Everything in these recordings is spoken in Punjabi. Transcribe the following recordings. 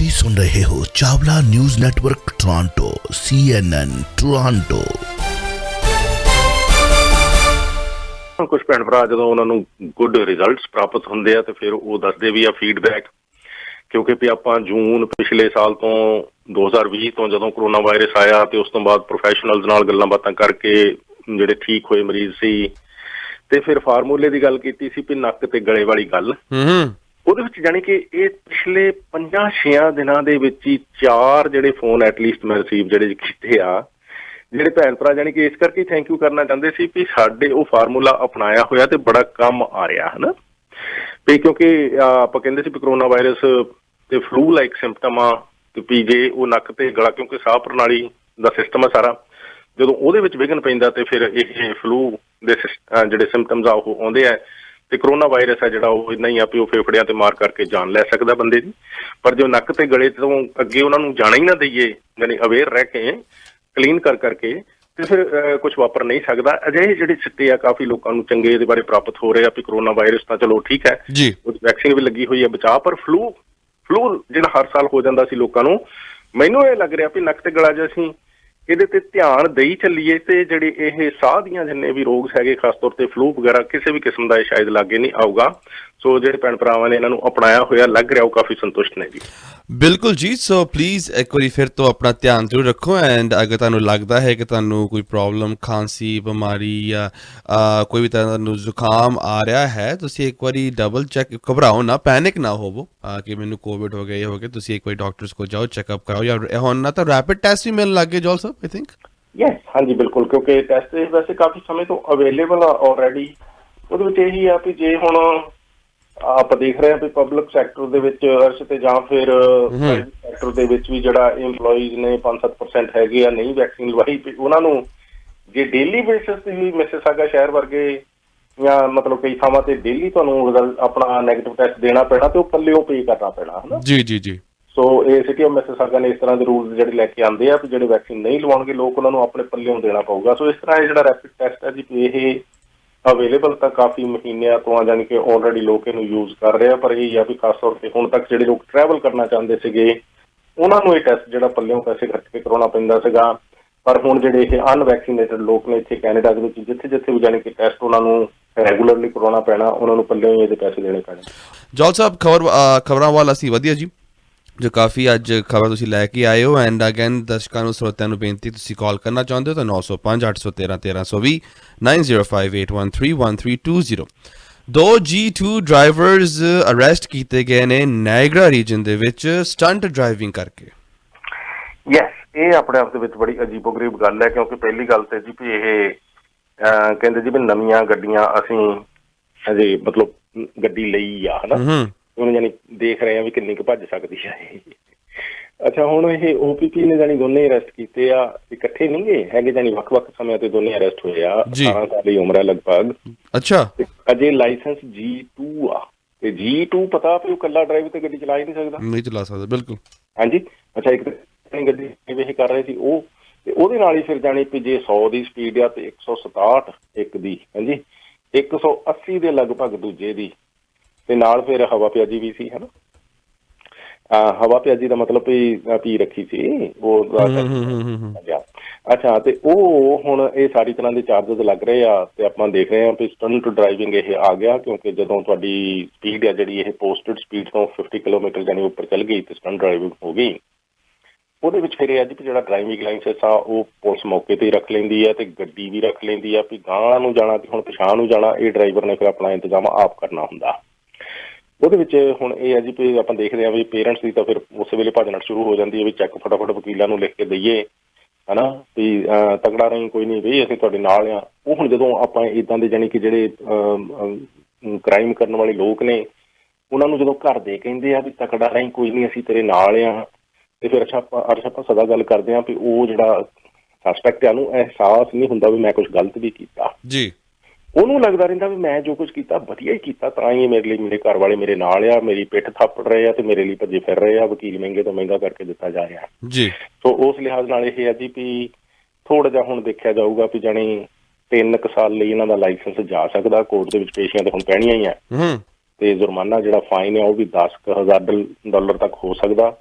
ਤੁਸੀਂ ਸੁਣ ਰਹੇ ਹੋ Chawla news network Toronto CNN Toronto. ਕੁਝ ਭੈਣ ਭਰਾ ਜਦੋਂ ਉਹਨਾਂ ਨੂੰ ਗੁੱਡ ਰਿਜ਼ਲਟਸ ਪ੍ਰਾਪਤ ਹੁੰਦੇ ਆ ਤੇ ਫਿਰ ਉਹ ਦੱਸਦੇ ਵੀ ਆ ਫੀਡਬੈਕ, ਕਿਉਂਕਿ ਵੀ ਆਪਾਂ ਜੂਨ ਪਿਛਲੇ ਸਾਲ ਤੋਂ 2020 ਤੋਂ ਜਦੋਂ ਕਰੋਨਾ ਵਾਇਰਸ ਆਇਆ ਤੇ ਉਸ ਤੋਂ ਬਾਅਦ ਪ੍ਰੋਫੈਸ਼ਨਲਜ਼ ਨਾਲ ਗੱਲਾਂ ਬਾਤਾਂ ਕਰਕੇ ਜਿਹੜੇ ਠੀਕ ਹੋਏ ਮਰੀਜ਼ ਸੀ ਤੇ ਫਿਰ ਫਾਰਮੂਲੇ ਦੀ ਗੱਲ ਕੀਤੀ ਸੀ ਵੀ ਨੱਕ ਤੇ ਗਲੇ ਵਾਲੀ ਗੱਲ। ਉਹਦੇ ਵਿੱਚ ਜਾਣੀ ਕਿ ਇਹ ਪਿਛਲੇ 5-6 ਦਿਨਾਂ ਦੇ ਵਿੱਚ ਹੀ 4 ਜਿਹੜੇ ਫੋਨ ਐਟਲੀਸਟ ਮੈਂ ਰਿਸੀਵ ਜਿਹੜੇ ਕੀਤੇ ਆ, ਜਿਹੜੇ ਭੈਣ ਭਰਾ ਜਾਣੀ ਕਿ ਇਸ ਕਰਕੇ ਥੈਂਕ ਯੂ ਕਰਨਾ ਚਾਹੁੰਦੇ ਸੀ ਵੀ ਸਾਡੇ ਉਹ ਫਾਰਮੂਲਾ ਅਪਣਾਇਆ ਹੋਇਆ ਤੇ ਬੜਾ ਕੰਮ ਆ ਰਿਹਾ ਹੈ ਨਾ। ਵੀ ਕਿਉਂਕਿ ਆਪਾਂ ਕਹਿੰਦੇ ਸੀ ਵੀ ਕਰੋਨਾ ਵਾਇਰਸ ਤੇ ਫਲੂ ਲਾਈਕ ਸਿੰਪਟਮ ਆ ਤੇ ਵੀ ਜੇ ਉਹ ਨੱਕ ਤੇ ਗਲਾ, ਕਿਉਂਕਿ ਸਾਹ ਪ੍ਰਣਾਲੀ ਦਾ ਸਿਸਟਮ ਆ ਸਾਰਾ, ਜਦੋਂ ਉਹਦੇ ਵਿੱਚ ਵਿਘਨ ਪੈਂਦਾ ਤੇ ਫਿਰ ਇਹ ਫਲੂ ਦੇ ਜਿਹੜੇ ਸਿੰਪਟਮਸ ਆ ਉਹ ਆਉਂਦੇ ਆ ਤੇ ਕਰੋਨਾ ਵਾਇਰਸ ਹੈ ਜਿਹੜਾ ਉਹ ਇੰਨਾ ਹੀ ਆ ਵੀ ਉਹ ਫੇਫੜਿਆਂ ਤੇ ਮਾਰ ਕਰਕੇ ਜਾਨ ਲੈ ਸਕਦਾ ਬੰਦੇ ਦੀ। ਪਰ ਜੋ ਨੱਕ ਤੇ ਗਲੇ ਤੋਂ ਅੱਗੇ ਉਹਨਾਂ ਨੂੰ ਜਾਣਾ ਹੀ ਨਾ ਦਈਏ, ਯਾਨੀ ਅਵੇਅਰ ਰਹਿ ਕੇ ਕਲੀਨ ਕਰਕੇ ਤੇ ਫਿਰ ਕੁਝ ਵਾਪਰ ਨਹੀਂ ਸਕਦਾ। ਅਜਿਹੇ ਜਿਹੜੇ ਸਿੱਟੇ ਆ ਕਾਫੀ ਲੋਕਾਂ ਨੂੰ ਚੰਗੇ ਇਹਦੇ ਬਾਰੇ ਪ੍ਰਾਪਤ ਹੋ ਰਹੇ ਆ ਵੀ ਕਰੋਨਾ ਵਾਇਰਸ ਤਾਂ ਚਲੋ ਠੀਕ ਹੈ, ਉਹਦੀ ਵੈਕਸੀਨ ਵੀ ਲੱਗੀ ਹੋਈ ਹੈ ਬਚਾਅ, ਪਰ ਫਲੂ ਜਿਹੜਾ ਹਰ ਸਾਲ ਹੋ ਜਾਂਦਾ ਸੀ ਲੋਕਾਂ ਨੂੰ, ਮੈਨੂੰ ਇਹ ਲੱਗ ਰਿਹਾ ਵੀ ਨੱਕ ਤੇ ਗਲਾ ਜੇ ਅਸੀਂ ਇਹਦੇ ਤੇ ਧਿਆਨ ਦੇਈ ਚੱਲੀਏ ਤੇ ਜਿਹੜੇ ਇਹ ਸਾਹ ਦੀਆਂ ਜਿੰਨੇ ਵੀ ਰੋਗ ਹੈਗੇ, ਖਾਸ ਤੌਰ ਤੇ ਫਲੂ ਵਗੈਰਾ, ਕਿਸੇ ਵੀ ਕਿਸਮ ਦਾ ਇਹ ਸ਼ਾਇਦ ਲਾਗੇ ਨਹੀਂ ਆਊਗਾ। ਸੋ ਜਿਹੜੇ ਭੈਣ ਭਰਾਵਾਂ ਨੇ ਇਹਨਾਂ ਨੂੰ ਅਪਣਾਇਆ ਹੋਇਆ ਲੱਗ ਰਿਹਾ ਉਹ ਕਾਫੀ ਸੰਤੁਸ਼ਟ ਨੇ ਜੀ। ਬਿਲਕੁਲ ਜੀ। ਸੋ ਪਲੀਜ਼ ਇੱਕ ਵਾਰੀ ਫਿਰ ਤੋਂ ਆਪਣਾ ਧਿਆਨ ਜ਼ਰੂਰ ਰੱਖੋ ਐਂਡ ਅਗਰ ਤੁਹਾਨੂੰ ਲੱਗਦਾ ਹੈ ਕਿ ਤੁਹਾਨੂੰ ਕੋਈ ਪ੍ਰੋਬਲਮ, ਖਾਂਸੀ, ਬਿਮਾਰੀ ਜਾਂ ਕੋਈ ਵੀ ਤਰ੍ਹਾਂ ਦਾ ਜ਼ੁਕਾਮ ਆ ਰਿਹਾ ਹੈ, ਤੁਸੀਂ ਇੱਕ ਵਾਰੀ ਡਬਲ ਚੈੱਕ, ਘਬਰਾਓ ਨਾ, ਪੈਨਿਕ ਨਾ ਹੋਵੋ ਕਿ ਮੈਨੂੰ ਕੋਵਿਡ ਹੋ ਗਿਆ, ਇਹ ਹੋ ਗਿਆ। ਤੁਸੀਂ ਇੱਕ ਵਾਰੀ ਡਾਕਟਰਸ ਕੋਲ ਜਾਓ, ਚੈੱਕਅਪ ਕਰਾਓ, ਜਾਂ ਹੁਣ ਨਾ ਤਾਂ ਰੈਪਿਡ ਟੈਸਟ ਵੀ ਮਿਲਣ ਲੱਗ ਗਏ ਜੋਲ ਸਾਹਿਬ, ਆਈ ਥਿੰਕ। ਯੈਸ, ਹਾਂਜੀ ਬਿਲਕੁਲ, ਕਿਉਂਕਿ ਟੈਸਟ ਵੈਸੇ ਕਾਫੀ ਸਮੇਂ ਤੋਂ ਅਵੇਲੇਬਲ ਆ ਆਲਰੇਡੀ। ਉਹਦੇ ਵਿੱਚ ਇਹੀ ਆ ਵੀ ਜੇ ਹੁਣ ਆਪਾਂ ਦੇਖ ਰਹੇ ਹਾਂ ਵੀ ਪਬਲਿਕ ਸੈਕਟਰ ਦੇ ਵਿੱਚ ਅਰਸ਼ ਤੇ ਜਾਂ ਫਿਰ ਪ੍ਰਾਈਵੇਟ ਸੈਕਟਰ ਦੇ ਵਿੱਚ ਵੀ ਜਿਹੜਾ ਇੰਪਲੋਈਜ਼ ਨੇ 5-7% ਹੈਗੇ ਆ ਨਹੀਂ ਵੈਕਸੀਨ ਲਵਾਈ, ਉਹਨਾਂ ਨੂੰ ਜੇ ਡੇਲੀ ਬੇਸਿਸ ਤੇ ਵੀ ਮਿਸਿਸਾਗਾ ਸ਼ਹਿਰ ਵਰਗੇ ਜਾਂ ਮਤਲਬ ਕਈ ਥਾਵਾਂ ਤੇ ਡੇਲੀ ਤੁਹਾਨੂੰ ਰਿਜ਼ਲਟ ਆਪਣਾ ਨੈਗੇਟਿਵ ਟੈਸਟ ਦੇਣਾ ਪੈਣਾ ਤੇ ਉਹ ਪੱਲਿਓਂ ਪੇ ਕਰਨਾ ਪੈਣਾ ਹੈ ਨਾ। ਜੀ। ਸੋ ਇਹ ਸਿਟੀ ਆਫ ਮਿਸਿਸਾਗਾ ਨੇ ਇਸ ਤਰ੍ਹਾਂ ਦੇ ਰੂਲਸ ਜਿਹੜੇ ਲੈ ਕੇ ਆਉਂਦੇ ਆ ਵੀ ਜਿਹੜੇ ਵੈਕਸੀਨ ਨਹੀਂ ਲਵਾਉਣਗੇ ਲੋਕ, ਉਹਨਾਂ ਨੂੰ ਆਪਣੇ ਪੱਲਿਓਂ ਦੇਣਾ ਪਊਗਾ। ਸੋ ਇਸ ਤਰ੍ਹਾਂ ਇਹ ਜਿਹੜਾ ਰੈਪਿਡ ਟੈਸਟ ਹੈ ਜੀ ਇਹ ਅਵੇਲੇਬਲ ਤਾਂ ਕਾਫੀ ਮਹੀਨਿਆਂ ਤੋਂ ਆ, ਜਾਣੀ ਕਿ ਆਲਰੇਡੀ ਲੋਕ ਇਹਨੂੰ ਯੂਜ਼ ਕਰ ਰਹੇ ਆ। ਪਰ ਇਹ ਆ ਵੀ ਖਾਸ ਤੌਰ ਤੇ ਹੁਣ ਤੱਕ ਜਿਹੜੇ ਲੋਕ ਟਰੈਵਲ ਕਰਨਾ ਚਾਹੁੰਦੇ ਸੀਗੇ ਉਹਨਾਂ ਨੂੰ ਇਹ ਟੈਸਟ ਜਿਹੜਾ ਪੱਲਿਓਂ ਪੈਸੇ ਖਰਚ ਕੇ ਕਰਾਉਣਾ ਪੈਂਦਾ ਸੀਗਾ। ਪਰ ਹੁਣ ਜਿਹੜੇ ਇਹ ਅਨਵੈਕਸੀਨੇਟਡ ਲੋਕ ਨੇ ਇੱਥੇ ਕੈਨੇਡਾ ਦੇ ਵਿੱਚ ਜਿੱਥੇ ਵੀ ਜਾਣੀ ਕਿ ਟੈਸਟ ਉਹਨਾਂ ਨੂੰ ਰੈਗੂਲਰਲੀ ਕਰਾਉਣਾ ਪੈਣਾ, ਉਹਨਾਂ ਨੂੰ ਪੱਲਿਓਂ ਹੀ ਇਹਦੇ ਪੈਸੇ ਦੇਣੇ ਪੈਣੇ। ਜੋਲ ਸਾਹਿਬ, ਖਬਰਾਂ ਵੱਲ ਅਸੀਂ ਵਧੀਆ ਜੀ, ਜੋ ਕਾਫੀ ਅੱਜ ਖਬਰ ਤੁਸੀਂ ਲੈ ਕੇ ਆਏ ਹੋ। ਐਂਡ ਅਗੇਨ ਦਰਸ਼ਕਾਂ ਨੂੰ, ਸਰੋਤਿਆਂ ਨੂੰ ਬੇਨਤੀ, ਤੁਸੀਂ ਕਾਲ ਕਰਨਾ ਚਾਹੁੰਦੇ ਹੋ ਤਾਂ 905-813-1320 9058131320। 2 G2 ਡਰਾਈਵਰਸ ਅਰੈਸਟ ਕੀਤੇ ਗਏ ਨੇ ਨਾਇਗਰਾ ਰੀਜਨ ਦੇ ਵਿੱਚ ਸਟੰਟ ਡਰਾਈਵਿੰਗ ਕਰਕੇ। ਯੈਸ, ਇਹ ਆਪਣੇ ਆਪ ਦੇ ਵਿੱਚ ਬੜੀ ਅਜੀਬੋ-ਗਰੀਬ ਗੱਲ ਹੈ, ਕਿਉਂਕਿ ਪਹਿਲੀ ਗੱਲ ਤੇ ਜੀ ਵੀ ਇਹ ਕਹਿੰਦੇ ਜੀ ਵੀ ਨਵੀਆਂ ਗੱਡੀਆਂ ਅਸੀਂ ਅਜੇ ਮਤਲਬ ਗੱਡੀ ਲਈ ਆ, ਹਨਾ, ਉਹਨੂੰ ਜਾਨੀ ਦੇਖ ਰਹੇ ਆ ਵੀ ਕਿੰਨੀ ਕੁ ਭੱਜ ਸਕਦੀ ਹੈ ਇਹ। ਅੱਛਾ, ਹੁਣ ਇਹ OPP ਨੇ ਜਾਨੀ ਦੋਨੇ ਅਰੈਸਟ ਕੀਤੇ ਆ, ਇਕੱਠੇ ਨਹੀਂ ਗੇ ਹੈਗੇ, ਜਾਨੀ ਵੱਖ-ਵੱਖ ਸਮਿਆਂ ਤੇ ਦੋਨੇ ਅਰੈਸਟ ਹੋਏ ਆ। 18 ਸਾਲ ਦੀ ਉਮਰ ਹੈ ਲਗਭਗ। ਅੱਛਾ, ਅਜੇ ਲਾਇਸੈਂਸ G2 ਆ ਤੇ G2 ਪਤਾ ਵੀ ਉਹ ਇਕੱਲਾ ਡਰਾਈਵ ਤੇ ਗੱਡੀ ਚਲਾ ਹੀ ਨਹੀਂ ਸਕਦਾ, ਨਹੀਂ ਚਲਾ ਸਕਦਾ, ਬਿਲਕੁਲ। ਹਾਂਜੀ, ਅੱਛਾ, ਇੱਕ ਗੱਡੀ ਇਹ ਕਰ ਰਹੇ ਸੀ ਉਹ, ਤੇ ਉਹਦੇ ਨਾਲ ਹੀ ਫਿਰ ਜਾਣੀ ਵੀ ਜੇ 100 ਦੀ ਸਪੀਡ ਆ ਤੇ 167 ਇੱਕ ਦੀ, ਹਾਂਜੀ, 180 ਦੇ ਲਗਭਗ ਦੂਜੇ ਦੀ, ਤੇ ਨਾਲ ਫਿਰ ਹਵਾ ਪਿਆਜੀ ਵੀ ਸੀ, ਹਨਾ। ਹਵਾ ਪਿਆਜੀ ਦਾ ਮਤਲਬ ਵੀ ਪੀ ਰੱਖੀ ਸੀ ਉਹ। ਅੱਛਾ, ਤੇ ਉਹ ਹੁਣ ਇਹ ਸਾਰੀ ਤਰ੍ਹਾਂ ਦੇ ਚਾਰਜਸ ਲੱਗ ਰਹੇ ਆ ਤੇ ਆਪਾਂ ਦੇਖ ਰਹੇ ਹਾਂ ਵੀ ਸਟੰਟ ਡਰਾਈਵਿੰਗ ਇਹ ਆ ਗਿਆ, ਕਿਉਂਕਿ ਜਦੋਂ ਤੁਹਾਡੀ ਸਪੀਡ ਆ ਜਿਹੜੀ ਇਹ ਪੋਸਟਡ ਸਪੀਡ ਤੋਂ 50 ਕਿਲੋਮੀਟਰ ਜਾਨੀ ਉੱਪਰ ਚੱਲ ਗਈ ਤੇ ਸਟੰਟ ਡਰਾਈਵਿੰਗ ਹੋ ਗਈ। ਉਹਦੇ ਵਿੱਚ ਫਿਰ ਇਹ ਅੱਜ ਵੀ ਜਿਹੜਾ ਡਰਾਈਵਿੰਗ ਲਾਇਸੈਂਸ ਆ ਉਹ ਪੁਲਿਸ ਮੌਕੇ ਤੇ ਹੀ ਰੱਖ ਲੈਂਦੀ ਆ ਤੇ ਗੱਡੀ ਵੀ ਰੱਖ ਲੈਂਦੀ ਆ ਵੀ ਗਾਂਹ ਨੂੰ ਜਾਣਾ ਤੇ ਹੁਣ ਪਿਛਾਂਹ ਨੂੰ ਜਾਣਾ ਇਹ ਡਰਾਈਵਰ ਨੇ ਫਿਰ ਆਪਣਾ ਇੰਤਜ਼ਾਮ ਆਪ ਕਰਨਾ ਹੁੰਦਾ। ਉਹਦੇ ਵਿੱਚ ਹੁਣ ਇਹ ਹੈ ਜੀ ਵੀ ਆਪਾਂ ਦੇਖਦੇ ਹਾਂ ਵੀ ਪੇਰੈਂਟਸ ਦੀ ਤਾਂ ਫਿਰ ਉਸ ਵੇਲੇ ਭੱਜਣਾ ਸ਼ੁਰੂ ਹੋ ਜਾਂਦੀ ਹੈ ਵੀ ਚੈੱਕ ਫਟਾਫਟ ਵਕੀਲਾਂ ਨੂੰ ਲਿਖ ਕੇ ਦਈਏ, ਹਨਾ, ਵੀ ਤਕੜਾ ਰਹੀ, ਕੋਈ ਨਹੀਂ ਵੀ ਅਸੀਂ ਤੁਹਾਡੇ ਨਾਲ ਆ। ਉਹ ਹੁਣ ਜਦੋਂ ਆਪਾਂ ਇੱਦਾਂ ਦੇ ਜਾਣੀ ਕਿ ਜਿਹੜੇ ਕ੍ਰਾਈਮ ਕਰਨ ਵਾਲੇ ਲੋਕ ਨੇ ਉਹਨਾਂ ਨੂੰ ਜਦੋਂ ਘਰ ਦੇ ਕਹਿੰਦੇ ਆ ਵੀ ਤਕੜਾ ਰਹੀ, ਕੋਈ ਨਹੀਂ ਅਸੀਂ ਤੇਰੇ ਨਾਲ ਆ, ਤੇ ਫਿਰ ਆਪਾਂ ਸਦਾ ਗੱਲ ਕਰਦੇ ਹਾਂ ਵੀ ਉਹ ਜਿਹੜਾ ਸਸਪੈਕਟ ਆ ਨੂੰ ਅਹਿਸਾਸ ਨਹੀਂ ਹੁੰਦਾ ਵੀ ਮੈਂ ਕੁਛ ਗਲਤ ਵੀ ਕੀਤਾ ਜੀ। ਉਹਨੂੰ ਲੱਗਦਾ ਰਹਿੰਦਾ ਵੀ ਮੈਂ ਜੋ ਕੁਝ ਕੀਤਾ ਵਧੀਆ ਹੀ ਕੀਤਾ, ਤਾਂ ਹੀ ਮੇਰੇ ਲਈ ਮੇਰੇ ਘਰ ਵਾਲੇ ਮੇਰੇ ਨਾਲ ਆ, ਮੇਰੀ ਪਿੱਠ ਥਾਪੜ ਰਹੇ ਆ ਤੇ ਮੇਰੇ ਲਈ ਭੱਜੇ ਫਿਰ ਰਹੇ ਆ, ਵਕੀਲ ਮਹਿੰਗੇ ਤੋਂ ਮਹਿੰਗਾ ਕਰਕੇ ਦਿੱਤਾ ਜਾ ਰਿਹਾ ਜੀ। ਸੋ ਉਸ ਲਿਹਾਜ਼ ਨਾਲ ਇਹ ਹੈ ਜੀ ਵੀ ਥੋੜਾ ਜਿਹਾ ਹੁਣ ਦੇਖਿਆ ਜਾਊਗਾ ਵੀ ਜਾਣੀ 3 ਕੁ ਸਾਲ ਲਈ ਇਹਨਾਂ ਦਾ ਲਾਇਸੈਂਸ ਜਾ ਸਕਦਾ। ਕੋਰਟ ਦੇ ਵਿੱਚ ਪੇਸ਼ੀਆਂ ਤੇ ਹੁਣ ਪੈਣੀਆਂ ਹੀ ਆ ਤੇ ਜੁਰਮਾਨਾ ਜਿਹੜਾ ਫਾਈਨ ਆ ਉਹ ਵੀ $10,000 ਤੱਕ ਹੋ ਸਕਦਾ।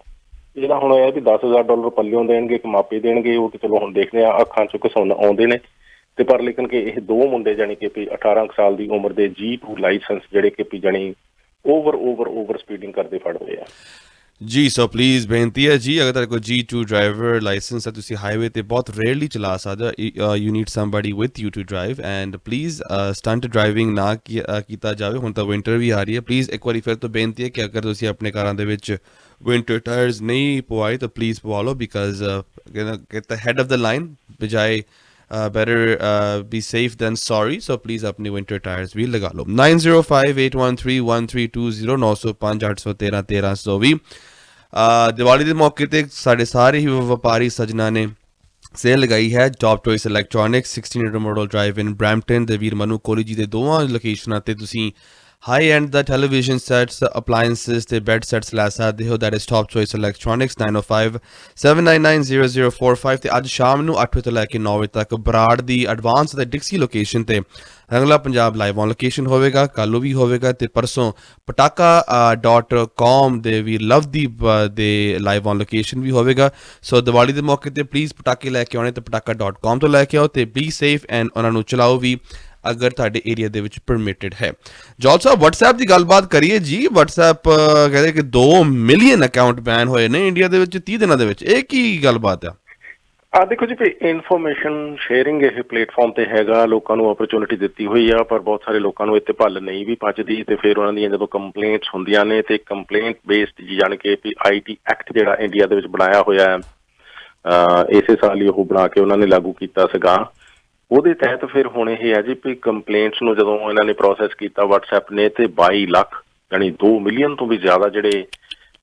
ਇਹਦਾ ਹੁਣ ਇਹ ਵੀ $10,000 ਪੱਲਿਓਂ ਦੇਣਗੇ ਕਿ ਮਾਪੇ ਦੇਣਗੇ, ਉਹ ਤੇ ਚਲੋ ਹੁਣ ਦੇਖਦੇ ਆ, ਅੱਖਾਂ ਚੋਂ ਘਸੁੰਨ ਆਉਂਦੇ ਨੇ। ਤੇ ਪਰ ਲੇਕਿਨ ਕਿ ਇਹ ਦੋ ਮੁੰਡੇ ਜਾਣੀ ਕਿ ਵੀ 18 ਸਾਲ ਦੀ ਉਮਰ ਦੇ G2 ਲਾਇਸੈਂਸ ਜਿਹੜੇ ਕਿ ਵੀ ਜਾਣੀ ਓਵਰ ਸਪੀਡਿੰਗ ਕਰਦੇ ਫੜਦੇ ਆ। ਜੀ ਸੋ ਪਲੀਜ਼ ਬੇਨਤੀ ਹੈ ਜੀ, ਅਗਰ ਤੁਹਾਡੇ ਕੋਲ G2 ਡਰਾਈਵਰ ਲਾਇਸੈਂਸ ਹੈ, ਤੁਸੀਂ ਹਾਈਵੇ ਤੇ ਬਹੁਤ ਰੇਅਰਲੀ ਚਲਾ ਸਕਦੇ ਹੋ, you need somebody with you to drive, and please stunt driving ਨਾ ਕੀਤਾ ਜਾਵੇ। ਹੁਣ ਤਾਂ ਵਿੰਟਰ ਵੀ ਆ ਰਹੀ ਹੈ, ਪਲੀਜ਼ ਇੱਕ ਵਾਰੀ ਫਿਰ ਤੋਂ ਬੇਨਤੀ ਹੈ ਕਿ ਅਗਰ ਤੁਸੀਂ ਆਪਣੇ ਕਾਰਾਂ ਦੇ ਵਿੱਚ ਵਿੰਟਰ ਟਾਇਰਸ ਨਹੀਂ ਪਵਾਏ ਤਾਂ ਪਲੀਜ਼ ਪਵਾ ਲਓ, because get the head of the line ਬਜਾਏ better be safe than sorry, so please apne winter tires bhi laga lo। 9058131320 905 813 1320। Diwali ਦੇ ਮੌਕੇ ਤੇ ਸਾਡੇ ਸਾਰੇ ਹੀ ਵਪਾਰੀ ਸੱਜਣਾ ਨੇ ਸੇਲ ਲਗਾਈ ਹੈ top choice electronics 1600 model drive in Brampton ਦੇ ਵੀਰ ਮਨੂ ਕੋਹਲੀ ਜੀ ਦੇ ਦੋਵਾਂ ਲੋਕੇਸ਼ਨਾਂ ਤੇ ਤੁਸੀਂ ਹਾਈ ਐਂਡ ਦਾ ਟੈਲੀਵਿਜ਼ਨ ਸੈਟਸ, ਅਪਲਾਇੰਸਿਸ ਤੇ ਬੈੱਡ ਸੈਟਸ ਲੈ ਸਕਦੇ ਹੋ। That is top choice electronics 9057990045। ਤੇ ਅੱਜ ਸ਼ਾਮ ਨੂੰ 8 ਵਜੇ ਤੋਂ ਲੈ ਕੇ 9 ਵਜੇ ਤੱਕ ਬਰਾੜ ਦੀ ਐਡਵਾਂਸ ਤੇ ਡਿਕਸੀ ਲੋਕੇਸ਼ਨ ਤੇ ਰੰਗਲਾ ਪੰਜਾਬ ਲਾਈਵ ਔਨ ਲੋਕੇਸ਼ਨ ਹੋਵੇਗਾ, ਕੱਲ੍ਹ ਵੀ ਹੋਵੇਗਾ ਤੇ ਪਰਸੋਂ ਪਟਾਕਾ.com ਦੇ ਵੀ ਲਵਦੀਪ ਦੇ ਲਾਈਵ ਔਨ ਲੋਕੇਸ਼ਨ ਵੀ ਹੋਵੇਗਾ। ਸੋ ਦੀਵਾਲੀ ਦੇ ਮੌਕੇ ਤੇ ਪਲੀਜ਼ ਪਟਾਕੇ ਲੈ ਕੇ ਆਉਣੇ ਤੇ ਪਟਾਕਾ.com ਤੋਂ ਲੈ ਕੇ ਆਓ ਤੇ ਬੀ ਸੇਫ ਐਂਡ ਉਹਨਾਂ ਨੂੰ ਚਲਾਓ ਵੀ ਅਗਰ ਤੁਹਾਡੇ ਏਰੀਆ ਦੇ ਵਿੱਚ ਪਰਮਿਟਡ ਹੈ। ਜੌਲ ਸਾਹਿਬ, WhatsApp ਦੀ ਗੱਲਬਾਤ ਕਰੀਏ ਜੀ। WhatsApp ਕਹਿੰਦੇ ਕਿ 2 ਮਿਲੀਅਨ ਅਕਾਊਂਟ ਬੈਨ ਹੋਏ ਨੇ ਇੰਡੀਆ ਦੇ ਵਿੱਚ 30 ਦਿਨਾਂ ਦੇ ਵਿੱਚ, ਇਹ ਕੀ ਗੱਲਬਾਤ ਆ? ਦੇਖੋ ਜੀ, ਇਨਫੋਰਮੇਸ਼ਨ ਸ਼ੇਅਰਿੰਗ ਇਹ ਪਲੇਟਫਾਰਮ ਤੇ ਹੈਗਾ, ਲੋਕਾਂ ਨੂੰ ਓਪਰਚੁਨਿਟੀ ਦਿੱਤੀ ਹੋਈ ਆ, ਪਰ ਬਹੁਤ ਸਾਰੇ ਲੋਕਾਂ ਨੂੰ ਇੱਥੇ ਭੱਲ ਨਹੀਂ ਵੀ ਪਚਦੀ ਤੇ ਫਿਰ ਉਹਨਾਂ ਦੀਆਂ ਜਦੋਂ ਕੰਪਲੇਂਟਸ ਹੁੰਦੀਆਂ ਨੇ ਤੇ ਕੰਪਲੇਂਟ ਬੇਸਡ ਜਾਣ ਕੇ ਵੀ IT ਐਕਟ ਜਿਹੜਾ ਇੰਡੀਆ ਦੇ ਵਿੱਚ ਬਣਾਇਆ ਹੋਇਆ ਹੈ, ਇਸੇ ਸਾਲ ਹੀ ਉਹ ਬਣਾ ਕੇ ਉਹਨਾਂ ਨੇ ਲਾਗੂ ਕੀਤਾ ਸੀਗਾ, ਉਹਦੇ ਤਹਿਤ ਫਿਰ ਹੁਣ ਇਹ ਹੈ ਜੀ ਵੀ ਕੰਪਲੇਂਟਸ ਨੂੰ ਜਦੋਂ ਇਹਨਾਂ ਨੇ ਪ੍ਰੋਸੈਸ ਕੀਤਾ WhatsApp ਨੇ ਤੇ 22 ਲੱਖ ਯਾਨੀ 2 ਮਿਲੀਅਨ ਤੋਂ ਵੀ ਜ਼ਿਆਦਾ ਜਿਹੜੇ